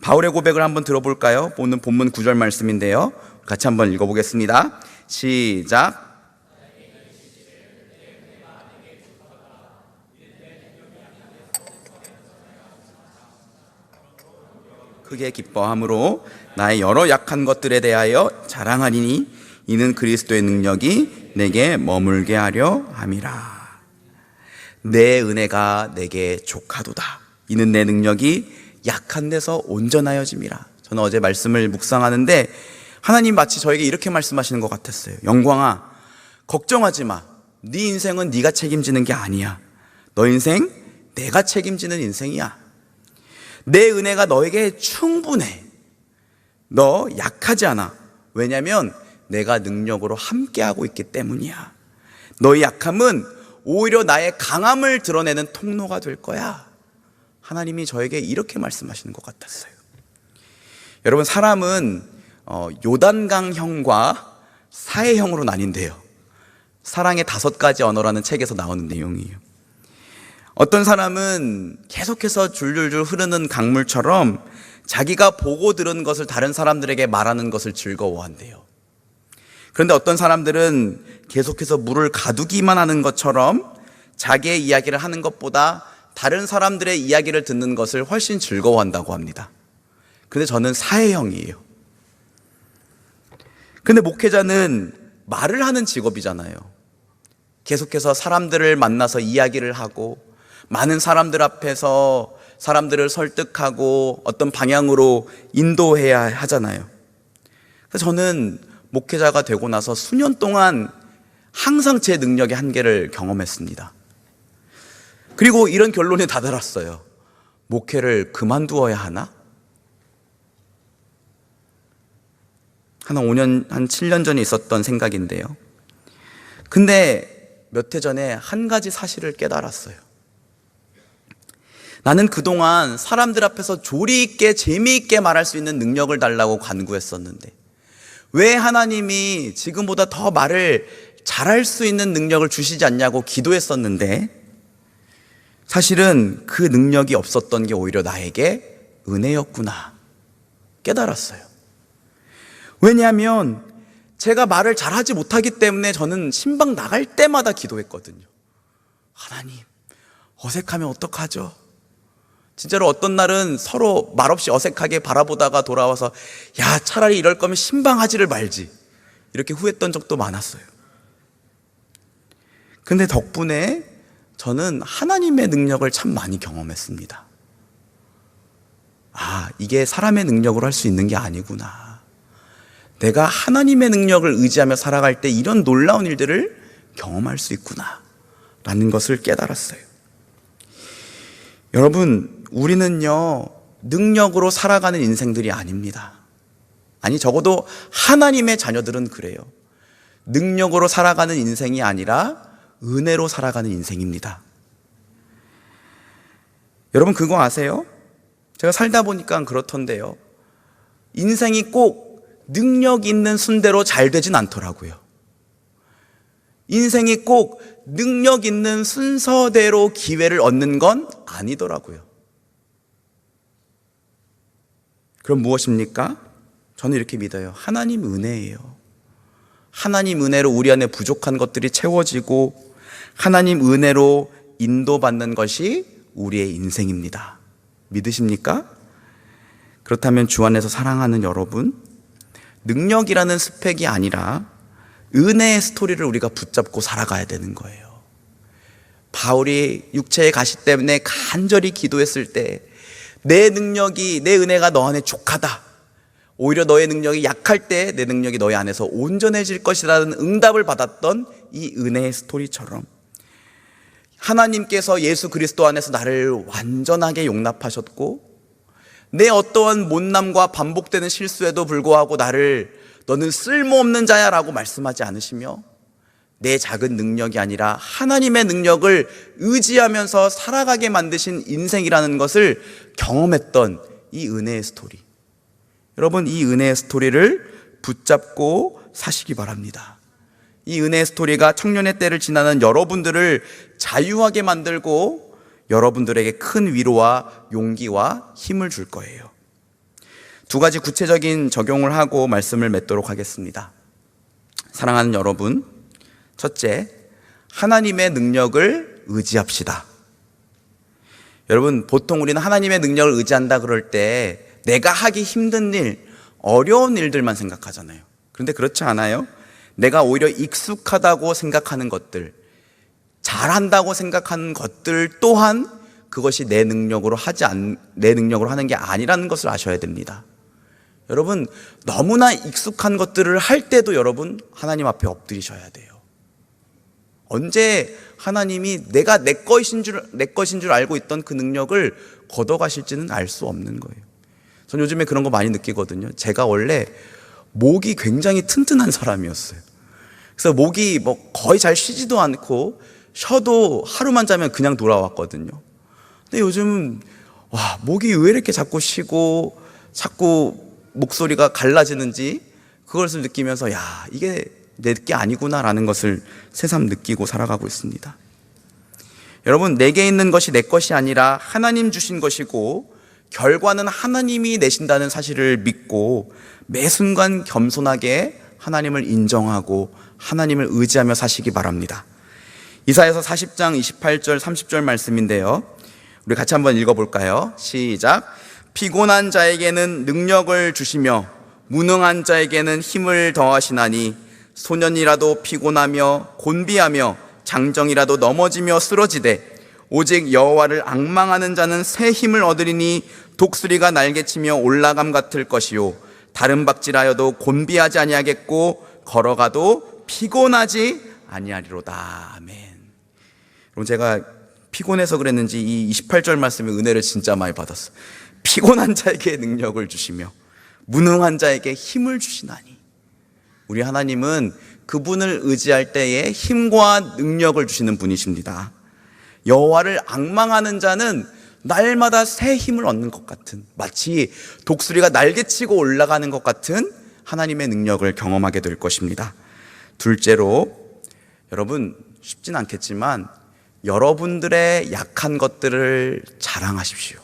S6: 바울의 고백을 한번 들어볼까요? 오늘 본문 9절 말씀인데요, 같이 한번 읽어보겠습니다. 시작. 크게 기뻐함으로 나의 여러 약한 것들에 대하여 자랑하리니 이는 그리스도의 능력이 내게 머물게 하려 함이라. 내 은혜가 내게 족하도다. 이는 내 능력이 약한 데서 온전하여짐이라. 저는 어제 말씀을 묵상하는데 하나님 마치 저에게 이렇게 말씀하시는 것 같았어요. 영광아, 걱정하지 마. 네 인생은 네가 책임지는 게 아니야. 너 인생 내가 책임지는 인생이야. 내 은혜가 너에게 충분해. 너 약하지 않아. 왜냐하면 내가 능력으로 함께하고 있기 때문이야. 너의 약함은 오히려 나의 강함을 드러내는 통로가 될 거야. 하나님이 저에게 이렇게 말씀하시는 것 같았어요. 여러분, 사람은 요단강형과 사해형으로 나뉜대요. 사랑의 5가지 언어라는 책에서 나오는 내용이에요. 어떤 사람은 계속해서 줄줄줄 흐르는 강물처럼 자기가 보고 들은 것을 다른 사람들에게 말하는 것을 즐거워한대요. 그런데 어떤 사람들은 계속해서 물을 가두기만 하는 것처럼 자기의 이야기를 하는 것보다 다른 사람들의 이야기를 듣는 것을 훨씬 즐거워한다고 합니다. 근데 저는 사해형이에요. 근데 목회자는 말을 하는 직업이잖아요. 계속해서 사람들을 만나서 이야기를 하고 많은 사람들 앞에서 사람들을 설득하고 어떤 방향으로 인도해야 하잖아요. 그래서 저는 목회자가 되고 나서 수년 동안 항상 제 능력의 한계를 경험했습니다. 그리고 이런 결론에 다다랐어요. 목회를 그만두어야 하나? 한 7년 전에 있었던 생각인데요. 근데 몇 해 전에 한 가지 사실을 깨달았어요. 나는 그동안 사람들 앞에서 조리 있게 재미있게 말할 수 있는 능력을 달라고 간구했었는데 왜 하나님이 지금보다 더 말을 잘할 수 있는 능력을 주시지 않냐고 기도했었는데 사실은 그 능력이 없었던 게 오히려 나에게 은혜였구나 깨달았어요. 왜냐하면 제가 말을 잘하지 못하기 때문에 저는 신방 나갈 때마다 기도했거든요. 하나님, 어색하면 어떡하죠? 진짜로 어떤 날은 서로 말없이 어색하게 바라보다가 돌아와서 야, 차라리 이럴 거면 신방하지를 말지, 이렇게 후회했던 적도 많았어요. 근데 덕분에 저는 하나님의 능력을 참 많이 경험했습니다. 아, 이게 사람의 능력으로 할 수 있는 게 아니구나. 내가 하나님의 능력을 의지하며 살아갈 때 이런 놀라운 일들을 경험할 수 있구나 라는 것을 깨달았어요. 여러분, 우리는요, 능력으로 살아가는 인생들이 아닙니다. 아니, 적어도 하나님의 자녀들은 그래요. 능력으로 살아가는 인생이 아니라 은혜로 살아가는 인생입니다. 여러분, 그거 아세요? 제가 살다 보니까 그렇던데요. 인생이 꼭 능력 있는 순대로 잘 되진 않더라고요. 인생이 꼭 능력 있는 순서대로 기회를 얻는 건 아니더라고요. 그럼 무엇입니까? 저는 이렇게 믿어요. 하나님 은혜예요. 하나님 은혜로 우리 안에 부족한 것들이 채워지고 하나님 은혜로 인도받는 것이 우리의 인생입니다. 믿으십니까? 그렇다면 주 안에서 사랑하는 여러분, 능력이라는 스펙이 아니라 은혜의 스토리를 우리가 붙잡고 살아가야 되는 거예요. 바울이 육체의 가시 때문에 간절히 기도했을 때 내 능력이, 내 은혜가 너 안에 족하다, 오히려 너의 능력이 약할 때 내 능력이 너의 안에서 온전해질 것이라는 응답을 받았던 이 은혜의 스토리처럼 하나님께서 예수 그리스도 안에서 나를 완전하게 용납하셨고 내 어떠한 못남과 반복되는 실수에도 불구하고 나를 너는 쓸모없는 자야 라고 말씀하지 않으시며 내 작은 능력이 아니라 하나님의 능력을 의지하면서 살아가게 만드신 인생이라는 것을 경험했던 이 은혜의 스토리, 여러분, 이 은혜의 스토리를 붙잡고 사시기 바랍니다. 이 은혜의 스토리가 청년의 때를 지나는 여러분들을 자유하게 만들고 여러분들에게 큰 위로와 용기와 힘을 줄 거예요. 두 가지 구체적인 적용을 하고 말씀을 맺도록 하겠습니다. 사랑하는 여러분, 첫째, 하나님의 능력을 의지합시다. 여러분, 보통 우리는 하나님의 능력을 의지한다 그럴 때 내가 하기 힘든 일, 어려운 일들만 생각하잖아요. 그런데 그렇지 않아요. 내가 오히려 익숙하다고 생각하는 것들, 잘한다고 생각하는 것들 또한 그것이 내 능력으로 하는 게 아니라는 것을 아셔야 됩니다. 여러분, 너무나 익숙한 것들을 할 때도 여러분 하나님 앞에 엎드리셔야 돼요. 언제 하나님이 내가 내 것인 줄 알고 있던 그 능력을 걷어가실지는 알 수 없는 거예요. 전 요즘에 그런 거 많이 느끼거든요. 제가 원래 목이 굉장히 튼튼한 사람이었어요. 그래서 목이 거의 잘 쉬지도 않고 쉬어도 하루만 자면 그냥 돌아왔거든요. 근데 요즘 목이 왜 이렇게 자꾸 쉬고 자꾸 목소리가 갈라지는지 그것을 느끼면서 이게 내 게 아니구나라는 것을 새삼 느끼고 살아가고 있습니다. 여러분, 내게 있는 것이 내 것이 아니라 하나님 주신 것이고 결과는 하나님이 내신다는 사실을 믿고 매 순간 겸손하게 하나님을 인정하고 하나님을 의지하며 사시기 바랍니다. 이사야서 40장 28절 30절 말씀인데요, 우리 같이 한번 읽어볼까요? 시작. 피곤한 자에게는 능력을 주시며 무능한 자에게는 힘을 더하시나니 소년이라도 피곤하며 곤비하며 장정이라도 넘어지며 쓰러지되 오직 여호와를 앙망하는 자는 새 힘을 얻으리니 독수리가 날개치며 올라감 같을 것이요 다른 박질하여도 곤비하지 아니하겠고 걸어가도 피곤하지 아니하리로다. 아멘. 그럼 제가 피곤해서 그랬는지 이 28절 말씀의 은혜를 진짜 많이 받았어요. 피곤한 자에게 능력을 주시며 무능한 자에게 힘을 주시나니. 우리 하나님은 그분을 의지할 때에 힘과 능력을 주시는 분이십니다. 여호와를 앙망하는 자는 날마다 새 힘을 얻는 것 같은, 마치 독수리가 날개치고 올라가는 것 같은 하나님의 능력을 경험하게 될 것입니다. 둘째로, 여러분 쉽진 않겠지만 여러분들의 약한 것들을 자랑하십시오.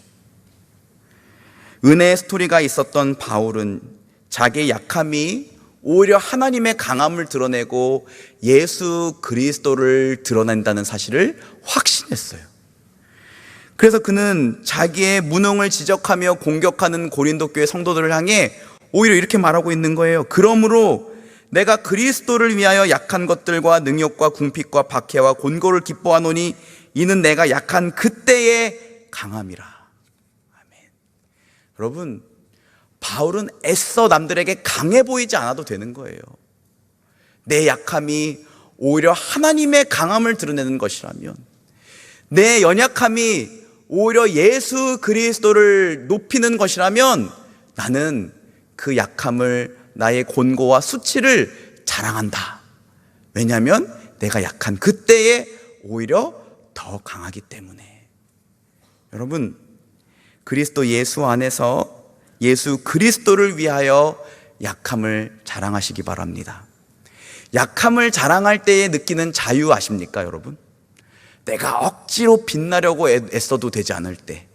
S6: 은혜의 스토리가 있었던 바울은 자기의 약함이 오히려 하나님의 강함을 드러내고 예수 그리스도를 드러낸다는 사실을 확신했어요. 그래서 그는 자기의 무능을 지적하며 공격하는 고린도 교회 성도들을 향해 오히려 이렇게 말하고 있는 거예요. 그러므로 내가 그리스도를 위하여 약한 것들과 능욕과 궁핍과 박해와 곤고를 기뻐하노니 이는 내가 약한 그때의 강함이라. 아멘. 여러분, 바울은 애써 남들에게 강해 보이지 않아도 되는 거예요. 내 약함이 오히려 하나님의 강함을 드러내는 것이라면, 내 연약함이 오히려 예수 그리스도를 높이는 것이라면 나는 그 약함을, 나의 곤고와 수치를 자랑한다. 왜냐하면 내가 약한 그때에 오히려 더 강하기 때문에. 여러분, 그리스도 예수 안에서 예수 그리스도를 위하여 약함을 자랑하시기 바랍니다. 약함을 자랑할 때에 느끼는 자유 아십니까, 여러분? 내가 억지로 빛나려고 애써도 되지 않을 때,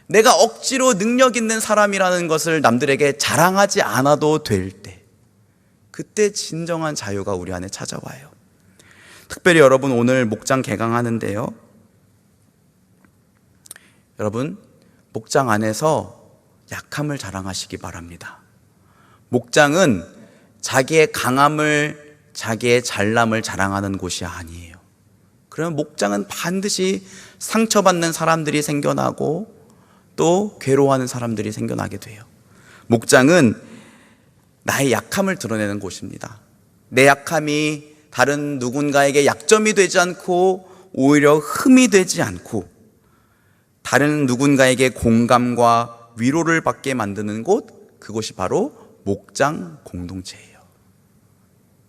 S6: 내가 억지로 능력 있는 사람이라는 것을 남들에게 자랑하지 않아도 될 때, 그때 진정한 자유가 우리 안에 찾아와요. 특별히 여러분, 오늘 목장 개강하는데요, 여러분 목장 안에서 약함을 자랑하시기 바랍니다. 목장은 자기의 강함을, 자기의 잘남을 자랑하는 곳이 아니에요. 그러면 목장은 반드시 상처받는 사람들이 생겨나고 또 괴로워하는 사람들이 생겨나게 돼요. 목장은 나의 약함을 드러내는 곳입니다. 내 약함이 다른 누군가에게 약점이 되지 않고 오히려 흠이 되지 않고 다른 누군가에게 공감과 위로를 받게 만드는 곳, 그곳이 바로 목장 공동체예요.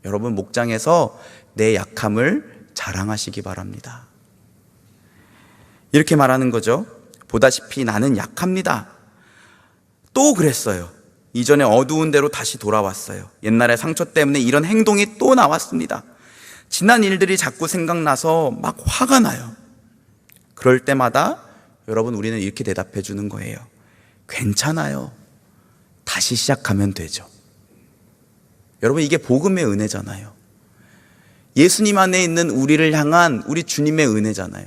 S6: 여러분, 목장에서 내 약함을 자랑하시기 바랍니다. 이렇게 말하는 거죠. 보다시피 나는 약합니다. 또 그랬어요. 이전에 어두운 데로 다시 돌아왔어요. 옛날의 상처 때문에 이런 행동이 또 나왔습니다. 지난 일들이 자꾸 생각나서 막 화가 나요. 그럴 때마다 여러분, 우리는 이렇게 대답해 주는 거예요. 괜찮아요. 다시 시작하면 되죠. 여러분, 이게 복음의 은혜잖아요. 예수님 안에 있는 우리를 향한 우리 주님의 은혜잖아요.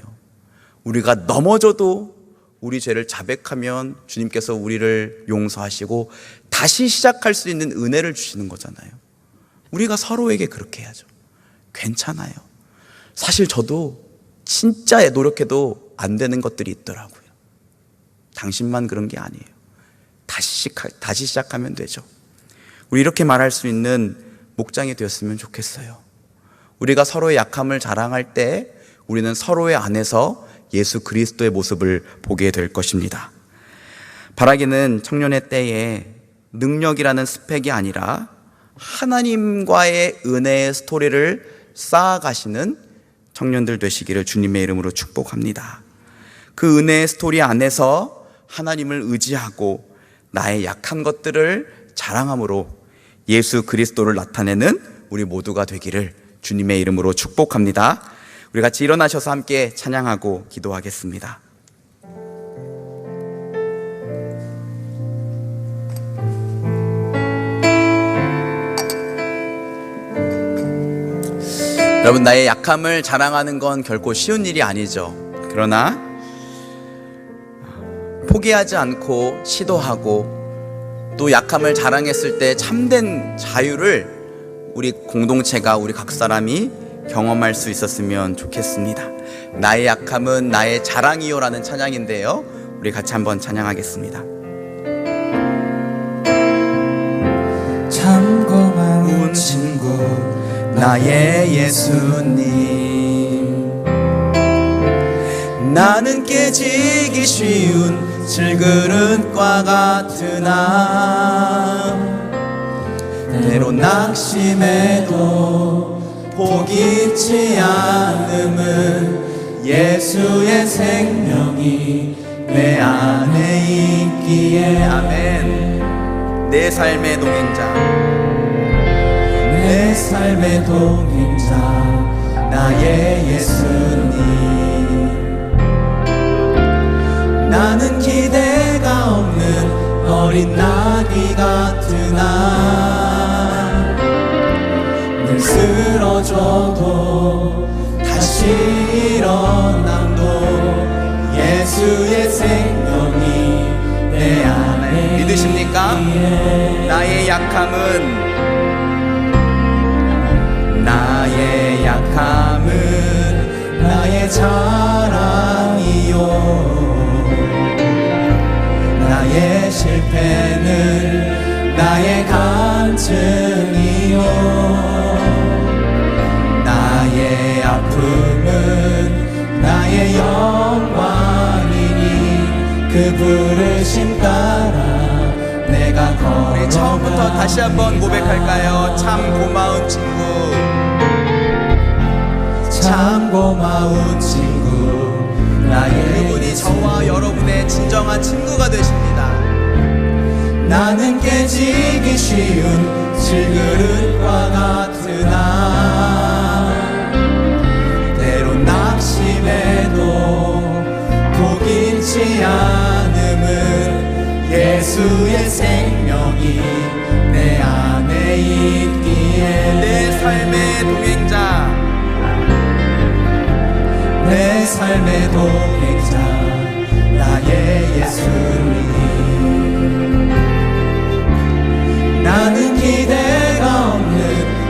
S6: 우리가 넘어져도 우리 죄를 자백하면 주님께서 우리를 용서하시고 다시 시작할 수 있는 은혜를 주시는 거잖아요. 우리가 서로에게 그렇게 해야죠. 괜찮아요. 사실 저도 진짜 노력해도 안 되는 것들이 있더라고요. 당신만 그런 게 아니에요. 다시 시작하면 되죠. 우리 이렇게 말할 수 있는 목장이 되었으면 좋겠어요. 우리가 서로의 약함을 자랑할 때 우리는 서로의 안에서 예수 그리스도의 모습을 보게 될 것입니다. 바라기는 청년의 때에 능력이라는 스펙이 아니라 하나님과의 은혜의 스토리를 쌓아가시는 청년들 되시기를 주님의 이름으로 축복합니다. 그 은혜의 스토리 안에서 하나님을 의지하고 나의 약한 것들을 자랑함으로 예수 그리스도를 나타내는 우리 모두가 되기를 주님의 이름으로 축복합니다. 우리 같이 일어나셔서 함께 찬양하고 기도하겠습니다. 여러분, 나의 약함을 자랑하는 건 결코 쉬운 일이 아니죠. 그러나 포기하지 않고 시도하고 또 약함을 자랑했을 때 참된 자유를 우리 공동체가, 우리 각 사람이 경험할 수 있었으면 좋겠습니다. 나의 약함은 나의 자랑이요라는 찬양인데요, 우리 같이 한번 찬양하겠습니다.
S3: 참 고마운 친구 나의 예수님, 나는 깨지기 쉬운 질그릇과 같으나 때로 낙심해도 포기치 않음은 예수의 생명이 내 안에 있기에.
S6: 아멘. 내 삶의 동행자,
S3: 내 삶의 동행자 나의 예수님, 어린 나귀 같은 나늘 쓰러져도 다시 일어남도 예수의 생명이 내 안에
S6: 믿으십니까? 나의
S3: 약함은 나의 자랑이요 나의 실패는 나의 간증이요 나의 아픔은 나의 영광이니 그 부르심 따라 내가 걸어가.
S6: 우리 처음부터 다시 한번 고백할까요? 참 고마운 친구,
S3: 참 고마운 친구 나의
S6: 그분이 저와 여러분의 진정한 친구가 되십니다.
S3: 나는 깨지기 쉬운 질그릇과 같으나 때론 낙심해도 포기치 않음은 예수의 생명이 내 안에 있기에
S6: 내 삶의 동행자,
S3: 내 삶의 동행자 나의 예수니 나는 기대가 없는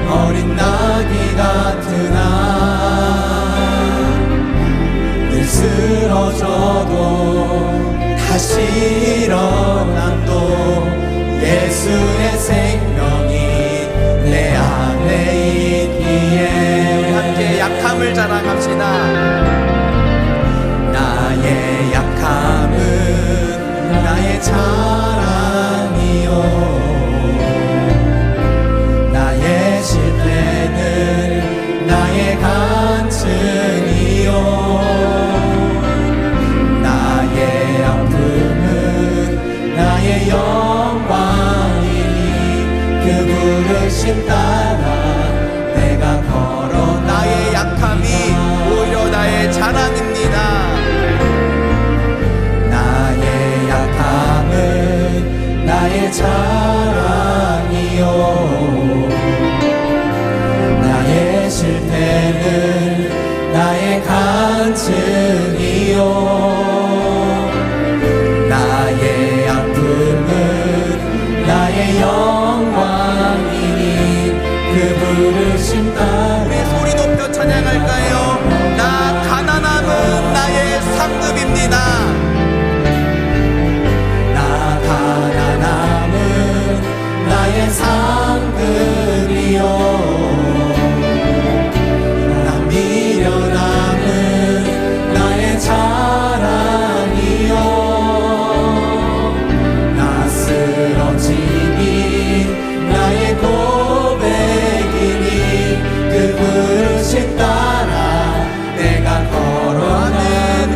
S3: 어린 나귀 같으나 늘 쓰러져도 다시 일어남도 예수의 생명이 내 안에 있기에
S6: 함께 약함을 자랑합시다.
S3: 나의 약함은 나의 자랑이요 나의 실패는 나의 간증이요 나의 아픔은 나의 영광이니 그 부르심 따라 내가 걸어
S6: 나의 약함이 오히려 나의 자랑입니다.
S3: 나의 약함은 나의 자랑이요 나의 실패는 나의 간증이요 나의 아픔은 나의 영광이니 그 부르심 따라
S6: 우리 소리 높여 찬양할까요? 나 가난함은 나의 상급입니다.
S3: 나 가난함은 나의 상급이요 나 미련함은 나의 자랑이요 나 쓰러짐이 나의 고백이니 그 부르심 따라 내가 걸어가는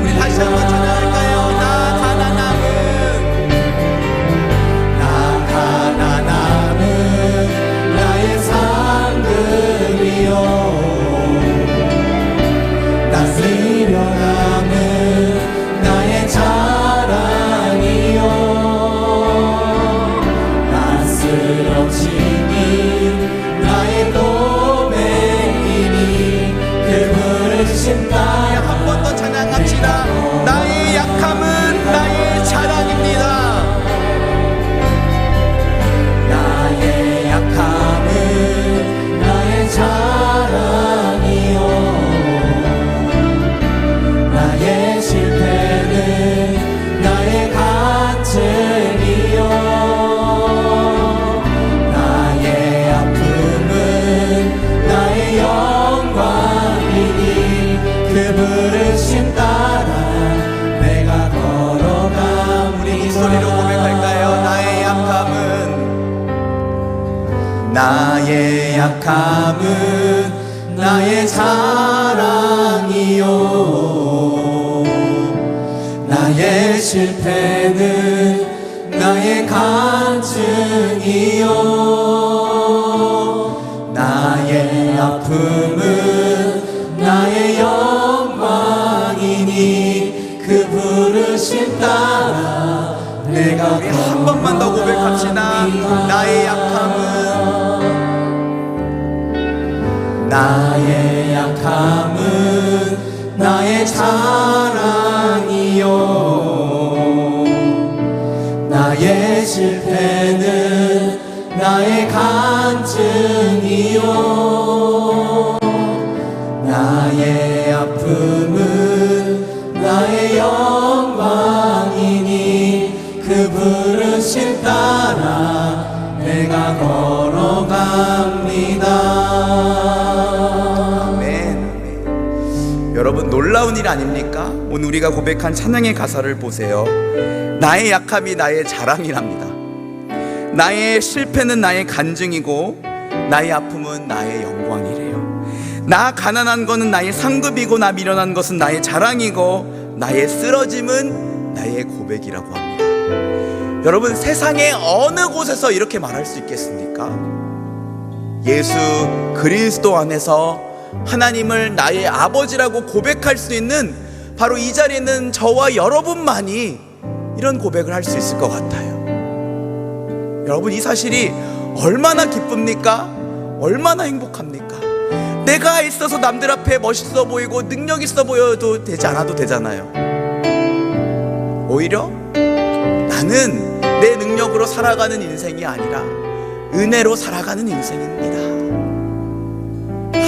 S6: 우리 다시 한번 찬양할까요? 나 가난함은
S3: 나 가난함은 나의 상급이요 나 미련함은 나의 자랑이요 나 쓰러짐이 나의 고백이니 그 부르심 따라
S6: 한 번 더 찬양합시다. 나의 약함은 나의 자랑입니다.
S3: 나의 약함은 나의 자랑이요 나의 실패는 나의 간증이요 나의 아픔은 나의 영광이니 그 부르심 따라 내가 걸어가 우리
S6: 이 소리로 고백할까요?
S3: 나의 약함은 나의 자랑이요 나의 실패는 나의 간증이요 나의 아픔은 나의 영광이니 그 부르심 따라 내가
S6: 우리 한 번만 더 고백합시다. 나의 약함은
S3: 나의 약함은 나의 자랑이요 나의 실패는 나의 간증이요 나의 아픔은 나의 영광이니 그 부르심 따라 내가 걸어갑니다.
S6: 아멘. 여러분, 놀라운 일 아닙니까? 오늘 우리가 고백한 찬양의 가사를 보세요. 나의 약함이 나의 자랑이랍니다. 나의 실패는 나의 간증이고 나의 아픔은 나의 영광이래요. 나 가난한 거는 나의 상급이고 나 미련한 것은 나의 자랑이고 나의 쓰러짐은 나의 고백이라고 합니다. 여러분, 세상의 어느 곳에서 이렇게 말할 수 있겠습니까? 예수 그리스도 안에서 하나님을 나의 아버지라고 고백할 수 있는 바로 이 자리에 있는 저와 여러분만이 이런 고백을 할 수 있을 것 같아요. 여러분, 이 사실이 얼마나 기쁩니까? 얼마나 행복합니까? 내가 있어서 남들 앞에 멋있어 보이고 능력 있어 보여도 되지 않아도 되잖아요. 오히려 나는 내 능력으로 살아가는 인생이 아니라 은혜로 살아가는 인생입니다.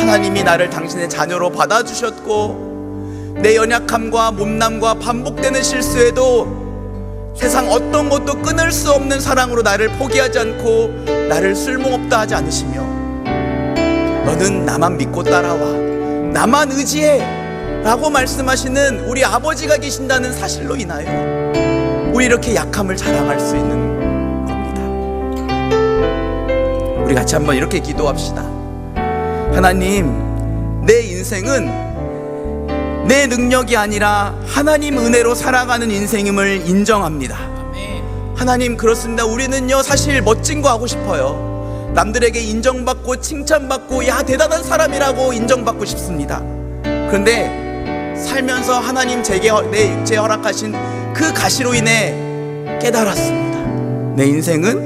S6: 하나님이 나를 당신의 자녀로 받아주셨고 내 연약함과 못남과 반복되는 실수에도 세상 어떤 것도 끊을 수 없는 사랑으로 나를 포기하지 않고 나를 쓸모없다 하지 않으시며 너는 나만 믿고 따라와, 나만 의지해 라고 말씀하시는 우리 아버지가 계신다는 사실로 인하여 우리 이렇게 약함을 자랑할 수 있는 겁니다. 우리 같이 한번 이렇게 기도합시다. 하나님, 내 인생은 내 능력이 아니라 하나님 은혜로 살아가는 인생임을 인정합니다. 하나님, 그렇습니다. 우리는요 사실 멋진 거 하고 싶어요. 남들에게 인정받고 칭찬받고 야 대단한 사람이라고 인정받고 싶습니다. 그런데 살면서 하나님 내 육체에 허락하신 그 가시로 인해 깨달았습니다. 내 인생은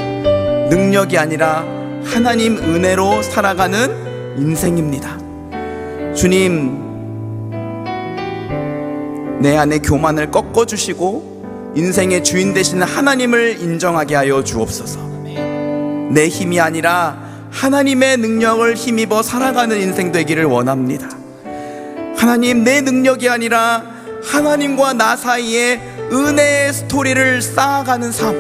S6: 능력이 아니라 하나님 은혜로 살아가는 인생입니다. 주님, 내 안에 교만을 꺾어주시고 인생의 주인 되시는 하나님을 인정하게 하여 주옵소서. 내 힘이 아니라 하나님의 능력을 힘입어 살아가는 인생 되기를 원합니다. 하나님, 내 능력이 아니라 하나님과 나 사이에 은혜의 스토리를 쌓아가는 삶,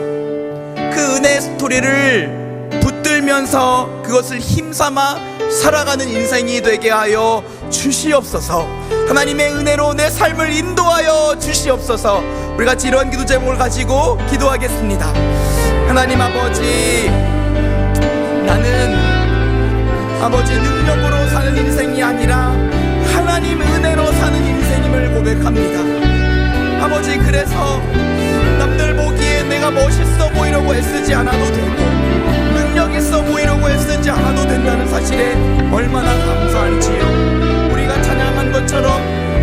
S6: 그 은혜의 스토리를 붙들면서 그것을 힘삼아 살아가는 인생이 되게 하여 주시옵소서. 하나님의 은혜로 내 삶을 인도하여 주시옵소서. 우리 같이 이런 기도 제목을 가지고 기도하겠습니다. 하나님 아버지, 나는 아버지 능력으로 사는 인생이 아니라 하나님 은혜로 사는 인생임을 고백합니다. 아버지, 그래서 남들 보기에 내가 멋있어 보이려고 애쓰지 않아도 되고 능력 있어 보이려고 애쓰지 않아도 된다는 사실에 얼마나 감사한지요. 우리가 찬양한 것처럼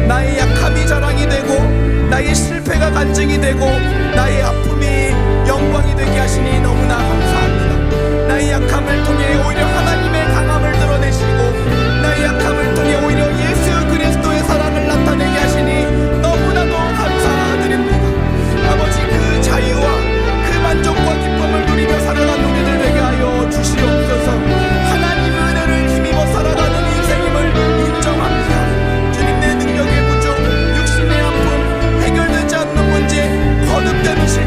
S6: 나의 약함이 자랑이 되고 나의 실패가 간증이 되고 나의 아픔이 영광이 되게 하시니 너무나 감사합니다. 나의 약함을 통해 오히려 하나님의 강함을 드러내시고 나의 약함을 통해 오히려 예수 그리스도의 사랑을 나타내게 하시니 너무나도 감사드립니다. 아버지, 그 자유와 그 만족과 기쁨을 누리며 살아가는 우리들 되게 하여 주시옵소서. 하나님 은혜를 힘입어 살아가는 인생임을 인정합니다. 주님, 내 능력의 부족, 육신의 아픔, 해결되지 않는 문제, 거듭되는 실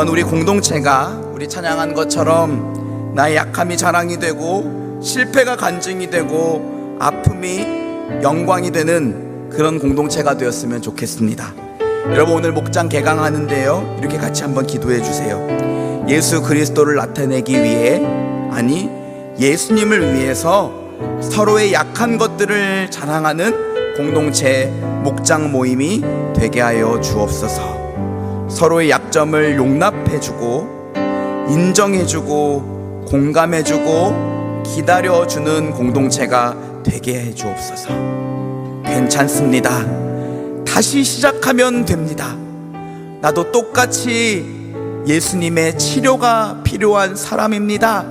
S6: 이런 우리 공동체가 우리 찬양한 것처럼 나의 약함이 자랑이 되고 실패가 간증이 되고 아픔이 영광이 되는 그런 공동체가 되었으면 좋겠습니다. 여러분, 오늘 목장 개강하는데요, 이렇게 같이 한번 기도해 주세요. 예수 그리스도를 나타내기 위해, 아니 예수님을 위해서 서로의 약한 것들을 자랑하는 공동체 목장 모임이 되게 하여 주옵소서. 서로의 약점을 용납해주고 인정해주고 공감해주고 기다려주는 공동체가 되게 해 주옵소서. 괜찮습니다. 다시 시작하면 됩니다. 나도 똑같이 예수님의 치료가 필요한 사람입니다.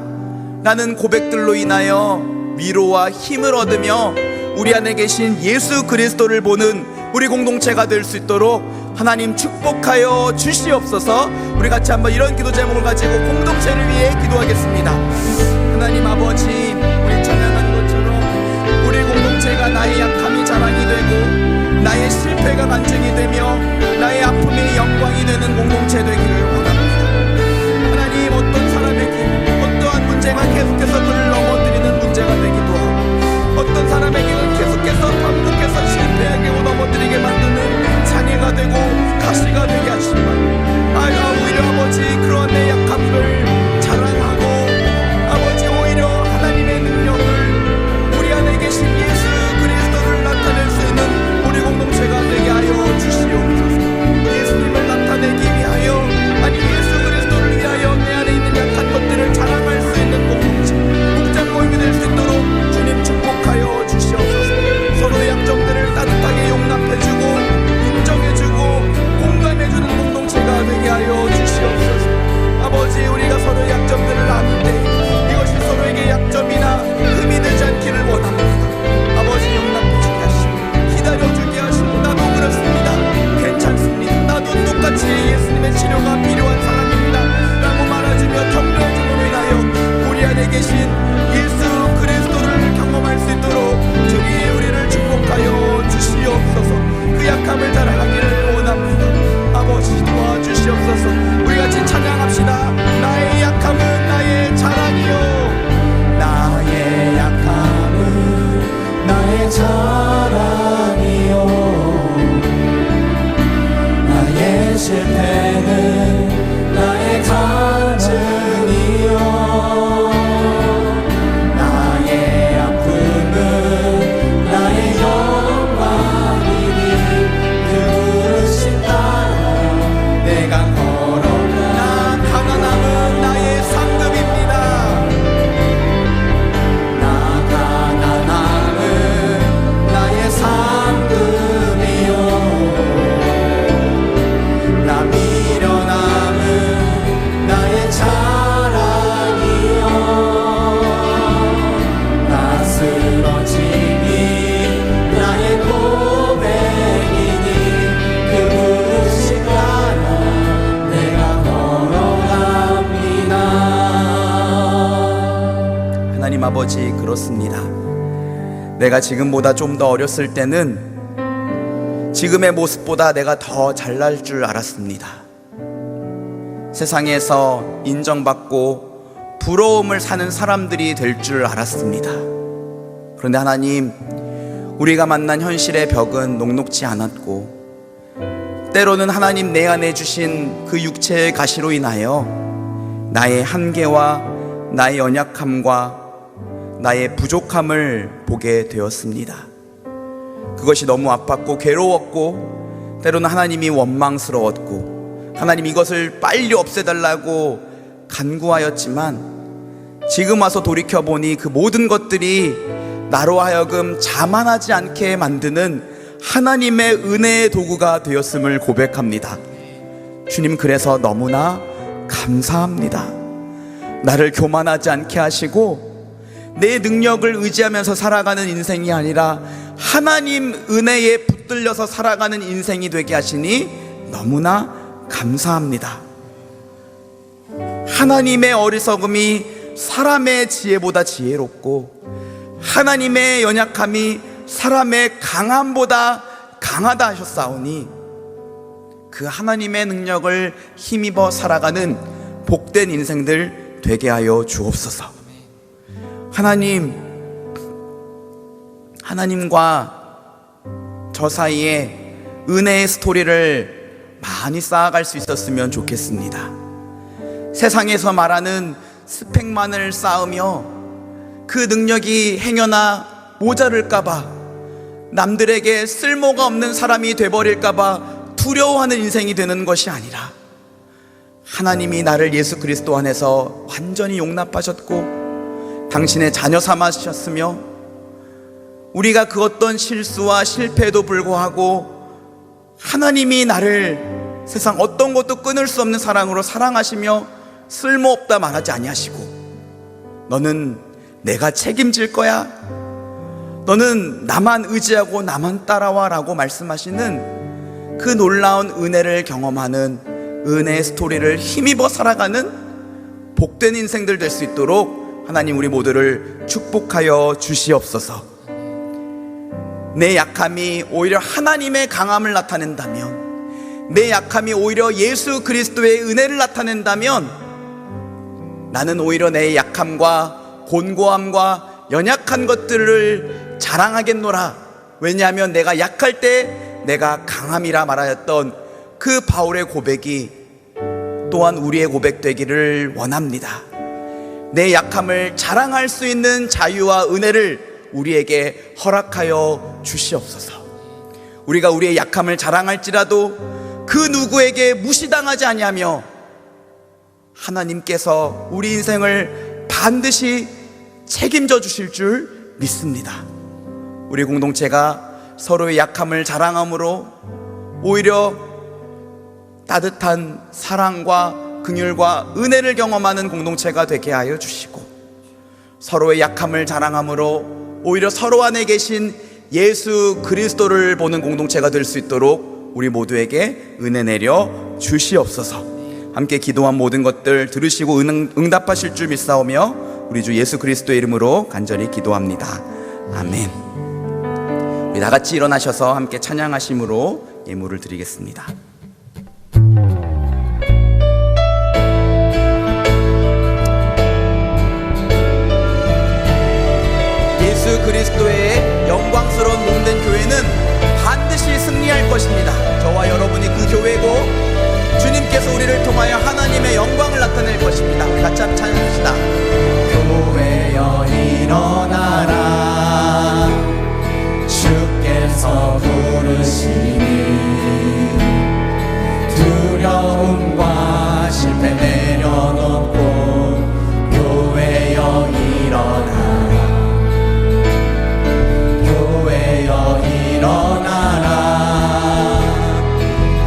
S6: 라는 고백들로 인하여 위로와 힘을 얻으며 우리 안에 계신 예수 그리스도를 보는 우리 공동체가 될 수 있도록 하나님 축복하여 주시옵소서. 우리 같이 한번 이런 기도 제목을 가지고 공동체를 위해 기도하겠습니다. 하나님 아버지, 우리 찬양한 것처럼 우리 공동체가 나의 약함이 자랑이 되고 나의 실패가 간증이 되며 나의 아픔이 영광이 되는 공동체 되기를 원합니다. 하나님, 어떤 사람에게 어떠한 문제가 계속해서 그를 넘어뜨리는 문제가 되기도 하고 어떤 사람에게는 계속해서 반복해서 실패하게 넘어뜨리게 만드는 장애가 되고 가시가 되게 하시지만 오히려 아버지, 그러한 내 약함을 자랑하고 아버지, 오히려 하나님의 능력을 우리 안에 계신 예수 그리스도를 나타낼 수 있는 우리 공동체가 되게 하여 주시옵소서. 예수님을 나타내기 위하여, 아니 예수 그리스도를 위하여 내 안에 있는 약한 것들을 자랑할 수 있는 공동체 목장 모임이 될 수 있도록 주님 축복하여 주시옵소서. 서로의 약점들을 따뜻하게 용납해주고 인정해주고 공감해주는 공동체가 되게 하여 주시옵소서. 아버지, 우리가 서로의 약점들을 아는데 이것이 서로에게 약점이나 흠이 되지 않기를 원합니다. 아버지, 용납해주게 하시고 기다려주게 하시고 나도 그렇습니다. 괜찮습니다. 나도 똑같이 예수님의 치료가 필요한 사람입니다 라고 말해주며 격려해줌으로 인하여 우리 안에 계신 예수 그리스도를 경험할 수 있도록 주님 우리를 축복하여 주시옵소서. 그 약함을 자랑하기를 원합니다. 아버지, 도와주시옵소서. 우리 같이 찬양합시다. 나의 약함은 나의 자랑이요,
S3: 나의 약함은 나의 자랑이요, 나의 실패는 나의 간증이요, 나의 아픔은 나의 영광이니 그 부르심 따라 내가 걸어가.
S6: 가난함은 나의 상급입니다.
S3: 나 가난함은 나의 상급이요, 나 미련함은 나의 자랑이요, 나 쓰러짐이 나의 고백이니 그 부르심 따라 내가 걸어갑니다.
S6: 하나님 아버지, 그렇습니다. 내가 지금보다 좀 더 어렸을 때는 지금의 모습보다 내가 더 잘날 줄 알았습니다. 세상에서 인정받고 부러움을 사는 사람들이 될 줄 알았습니다. 그런데 하나님, 우리가 만난 현실의 벽은 녹록지 않았고 때로는 하나님 내 안에 주신 그 육체의 가시로 인하여 나의 한계와 나의 연약함과 나의 부족함을 보게 되었습니다. 그것이 너무 아팠고 괴로웠고 때로는 하나님이 원망스러웠고 하나님 이것을 빨리 없애달라고 간구하였지만 지금 와서 돌이켜보니 그 모든 것들이 나로 하여금 자만하지 않게 만드는 하나님의 은혜의 도구가 되었음을 고백합니다. 주님, 그래서 너무나 감사합니다. 나를 교만하지 않게 하시고 내 능력을 의지하면서 살아가는 인생이 아니라 하나님 은혜에 붙들려서 살아가는 인생이 되게 하시니 너무나 감사합니다. 하나님의 어리석음이 사람의 지혜보다 지혜롭고 하나님의 연약함이 사람의 강함보다 강하다 하셨사오니 그 하나님의 능력을 힘입어 살아가는 복된 인생들 되게 하여 주옵소서. 하나님과 저 사이에 은혜의 스토리를 많이 쌓아갈 수 있었으면 좋겠습니다. 세상에서 말하는 스펙만을 쌓으며 그 능력이 행여나 모자랄까봐, 남들에게 쓸모가 없는 사람이 돼버릴까봐 두려워하는 인생이 되는 것이 아니라, 하나님이 나를 예수 그리스도 안에서 완전히 용납하셨고 당신의 자녀 삼으셨으며, 우리가 그 어떤 실수와 실패에도 불구하고 하나님이 나를 세상 어떤 것도 끊을 수 없는 사랑으로 사랑하시며 쓸모없다 말하지 아니하시고, 너는 내가 책임질 거야, 너는 나만 의지하고 나만 따라와 라고 말씀하시는 그 놀라운 은혜를 경험하는 은혜의 스토리를 힘입어 살아가는 복된 인생들 될 수 있도록 하나님 우리 모두를 축복하여 주시옵소서. 내 약함이 오히려 하나님의 강함을 나타낸다면, 내 약함이 오히려 예수 그리스도의 은혜를 나타낸다면, 나는 오히려 내 약함과 곤고함과 연약한 것들을 자랑하겠노라. 왜냐하면 내가 약할 때 내가 강함이라 말하였던 그 바울의 고백이 또한 우리의 고백 되기를 원합니다. 내 약함을 자랑할 수 있는 자유와 은혜를 우리에게 허락하여 주시옵소서. 우리가 우리의 약함을 자랑할지라도 그 누구에게 무시당하지 아니하며 하나님께서 우리 인생을 반드시 책임져 주실 줄 믿습니다. 우리 공동체가 서로의 약함을 자랑함으로 오히려 따뜻한 사랑과 긍휼과 은혜를 경험하는 공동체가 되게 하여 주시고, 서로의 약함을 자랑함으로 오히려 서로 안에 계신 예수 그리스도를 보는 공동체가 될 수 있도록 우리 모두에게 은혜 내려 주시옵소서. 함께 기도한 모든 것들 들으시고 응답하실 줄 믿사오며 우리 주 예수 그리스도의 이름으로 간절히 기도합니다. 아멘. 우리 다 같이 일어나셔서 함께 찬양하심으로 예물을 드리겠습니다. 예수 그리스도의 영광스러운 몸된 교회는 반드시 승리할 것입니다. 저와 여러분이 그 교회고, 주님께서 우리를 통하여 하나님의 영광을 나타낼 것입니다. 우리 같이 한번 찬양합시다.
S3: 교회여 일어나라, 주께서 부르시니 두려움과 실패 내려놓고 교회여 일어나라, 교회여 일어나라,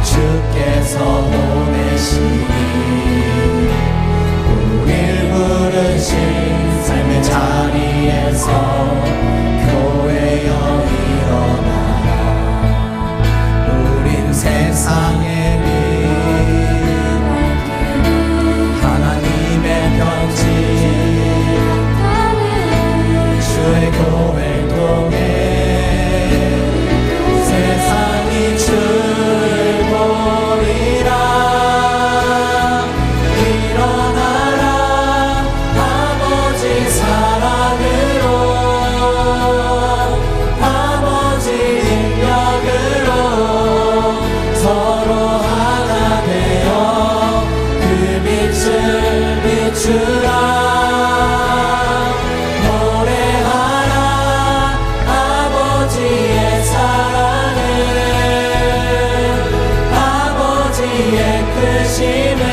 S3: 주께서 보내시니 우릴 부르신 삶의 자리에서 교회여 일어나라. 우린 세상의 빛, 하나님의 편지, 주의 교회를 통해 세상이 주를 보리라. 일어나라, 아버지 사랑으로, 아버지 능력으로 서로 하나 되어 그 빛을 비추라. 노래하라 아버지의 사랑을, 아버지의 크심을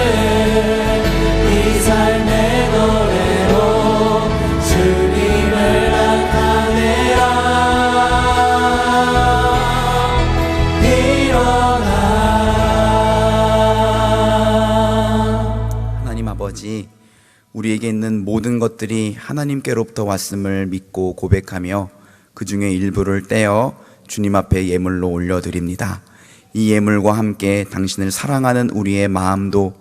S3: 이 삶의 노래로 주님을 나타내라. 일어나.
S6: 하나님 아버지, 우리에게 있는 모든 것들이 하나님께로부터 왔음을 믿고 고백하며 그 중에 일부를 떼어 주님 앞에 예물로 올려드립니다. 이 예물과 함께 당신을 사랑하는 우리의 마음도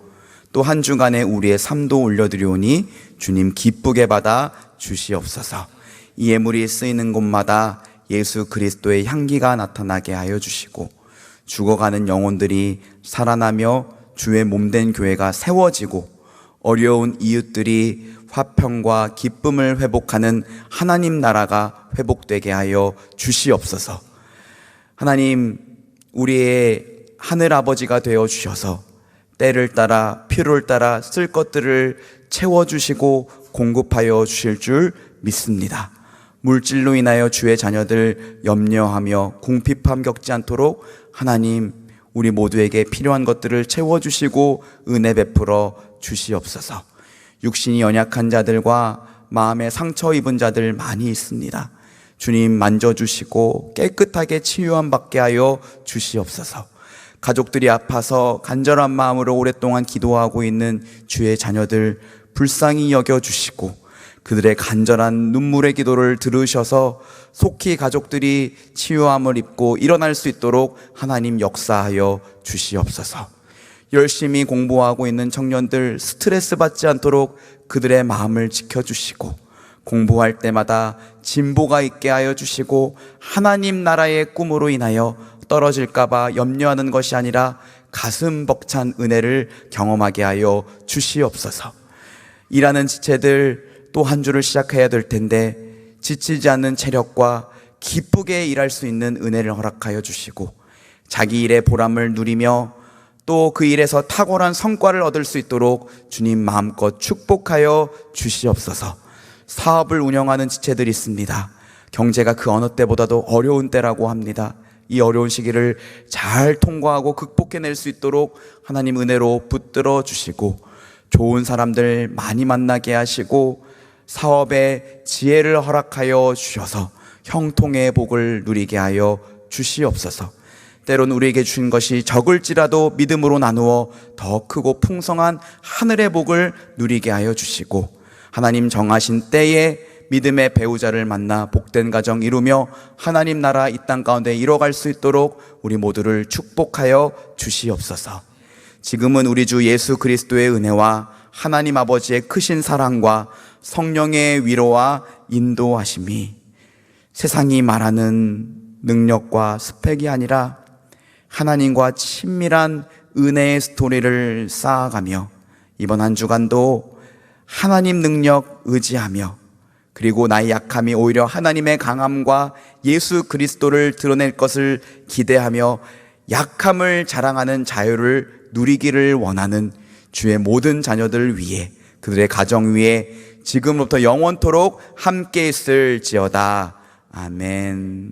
S6: 또 한 주간의 우리의 삶도 올려드리오니 주님 기쁘게 받아 주시옵소서. 이 예물이 쓰이는 곳마다 예수 그리스도의 향기가 나타나게 하여 주시고, 죽어가는 영혼들이 살아나며 주의 몸된 교회가 세워지고 어려운 이웃들이 화평과 기쁨을 회복하는 하나님 나라가 회복되게 하여 주시옵소서. 하나님, 우리의 하늘 아버지가 되어 주셔서 때를 따라 필요를 따라 쓸 것들을 채워주시고 공급하여 주실 줄 믿습니다. 물질로 인하여 주의 자녀들 염려하며 궁핍함 겪지 않도록 하나님, 우리 모두에게 필요한 것들을 채워주시고 은혜 베풀어 주시옵소서. 육신이 연약한 자들과 마음에 상처 입은 자들 많이 있습니다. 주님 만져주시고 깨끗하게 치유함 받게 하여 주시옵소서. 가족들이 아파서 간절한 마음으로 오랫동안 기도하고 있는 주의 자녀들 불쌍히 여겨주시고 그들의 간절한 눈물의 기도를 들으셔서 속히 가족들이 치유함을 입고 일어날 수 있도록 하나님 역사하여 주시옵소서. 열심히 공부하고 있는 청년들 스트레스 받지 않도록 그들의 마음을 지켜주시고 공부할 때마다 진보가 있게 하여 주시고 하나님 나라의 꿈으로 인하여 떨어질까봐 염려하는 것이 아니라 가슴 벅찬 은혜를 경험하게 하여 주시옵소서. 일하는 지체들 또 한 주를 시작해야 될 텐데 지치지 않는 체력과 기쁘게 일할 수 있는 은혜를 허락하여 주시고 자기 일의 보람을 누리며 또 그 일에서 탁월한 성과를 얻을 수 있도록 주님 마음껏 축복하여 주시옵소서. 사업을 운영하는 지체들이 있습니다. 경제가 그 어느 때보다도 어려운 때라고 합니다. 이 어려운 시기를 잘 통과하고 극복해낼 수 있도록 하나님 은혜로 붙들어 주시고 좋은 사람들 많이 만나게 하시고 사업에 지혜를 허락하여 주셔서 형통의 복을 누리게 하여 주시옵소서. 때론 우리에게 주신 것이 적을지라도 믿음으로 나누어 더 크고 풍성한 하늘의 복을 누리게 하여 주시고 하나님 정하신 때에 믿음의 배우자를 만나 복된 가정 이루며 하나님 나라 이 땅 가운데 이뤄갈 수 있도록 우리 모두를 축복하여 주시옵소서. 지금은 우리 주 예수 그리스도의 은혜와 하나님 아버지의 크신 사랑과 성령의 위로와 인도하심이 세상이 말하는 능력과 스펙이 아니라 하나님과 친밀한 은혜의 스토리를 쌓아가며 이번 한 주간도 하나님 능력 의지하며 그리고 나의 약함이 오히려 하나님의 강함과 예수 그리스도를 드러낼 것을 기대하며 약함을 자랑하는 자유를 누리기를 원하는 주의 모든 자녀들 위해 그들의 가정 위에 지금부터 영원토록 함께 있을지어다. 아멘.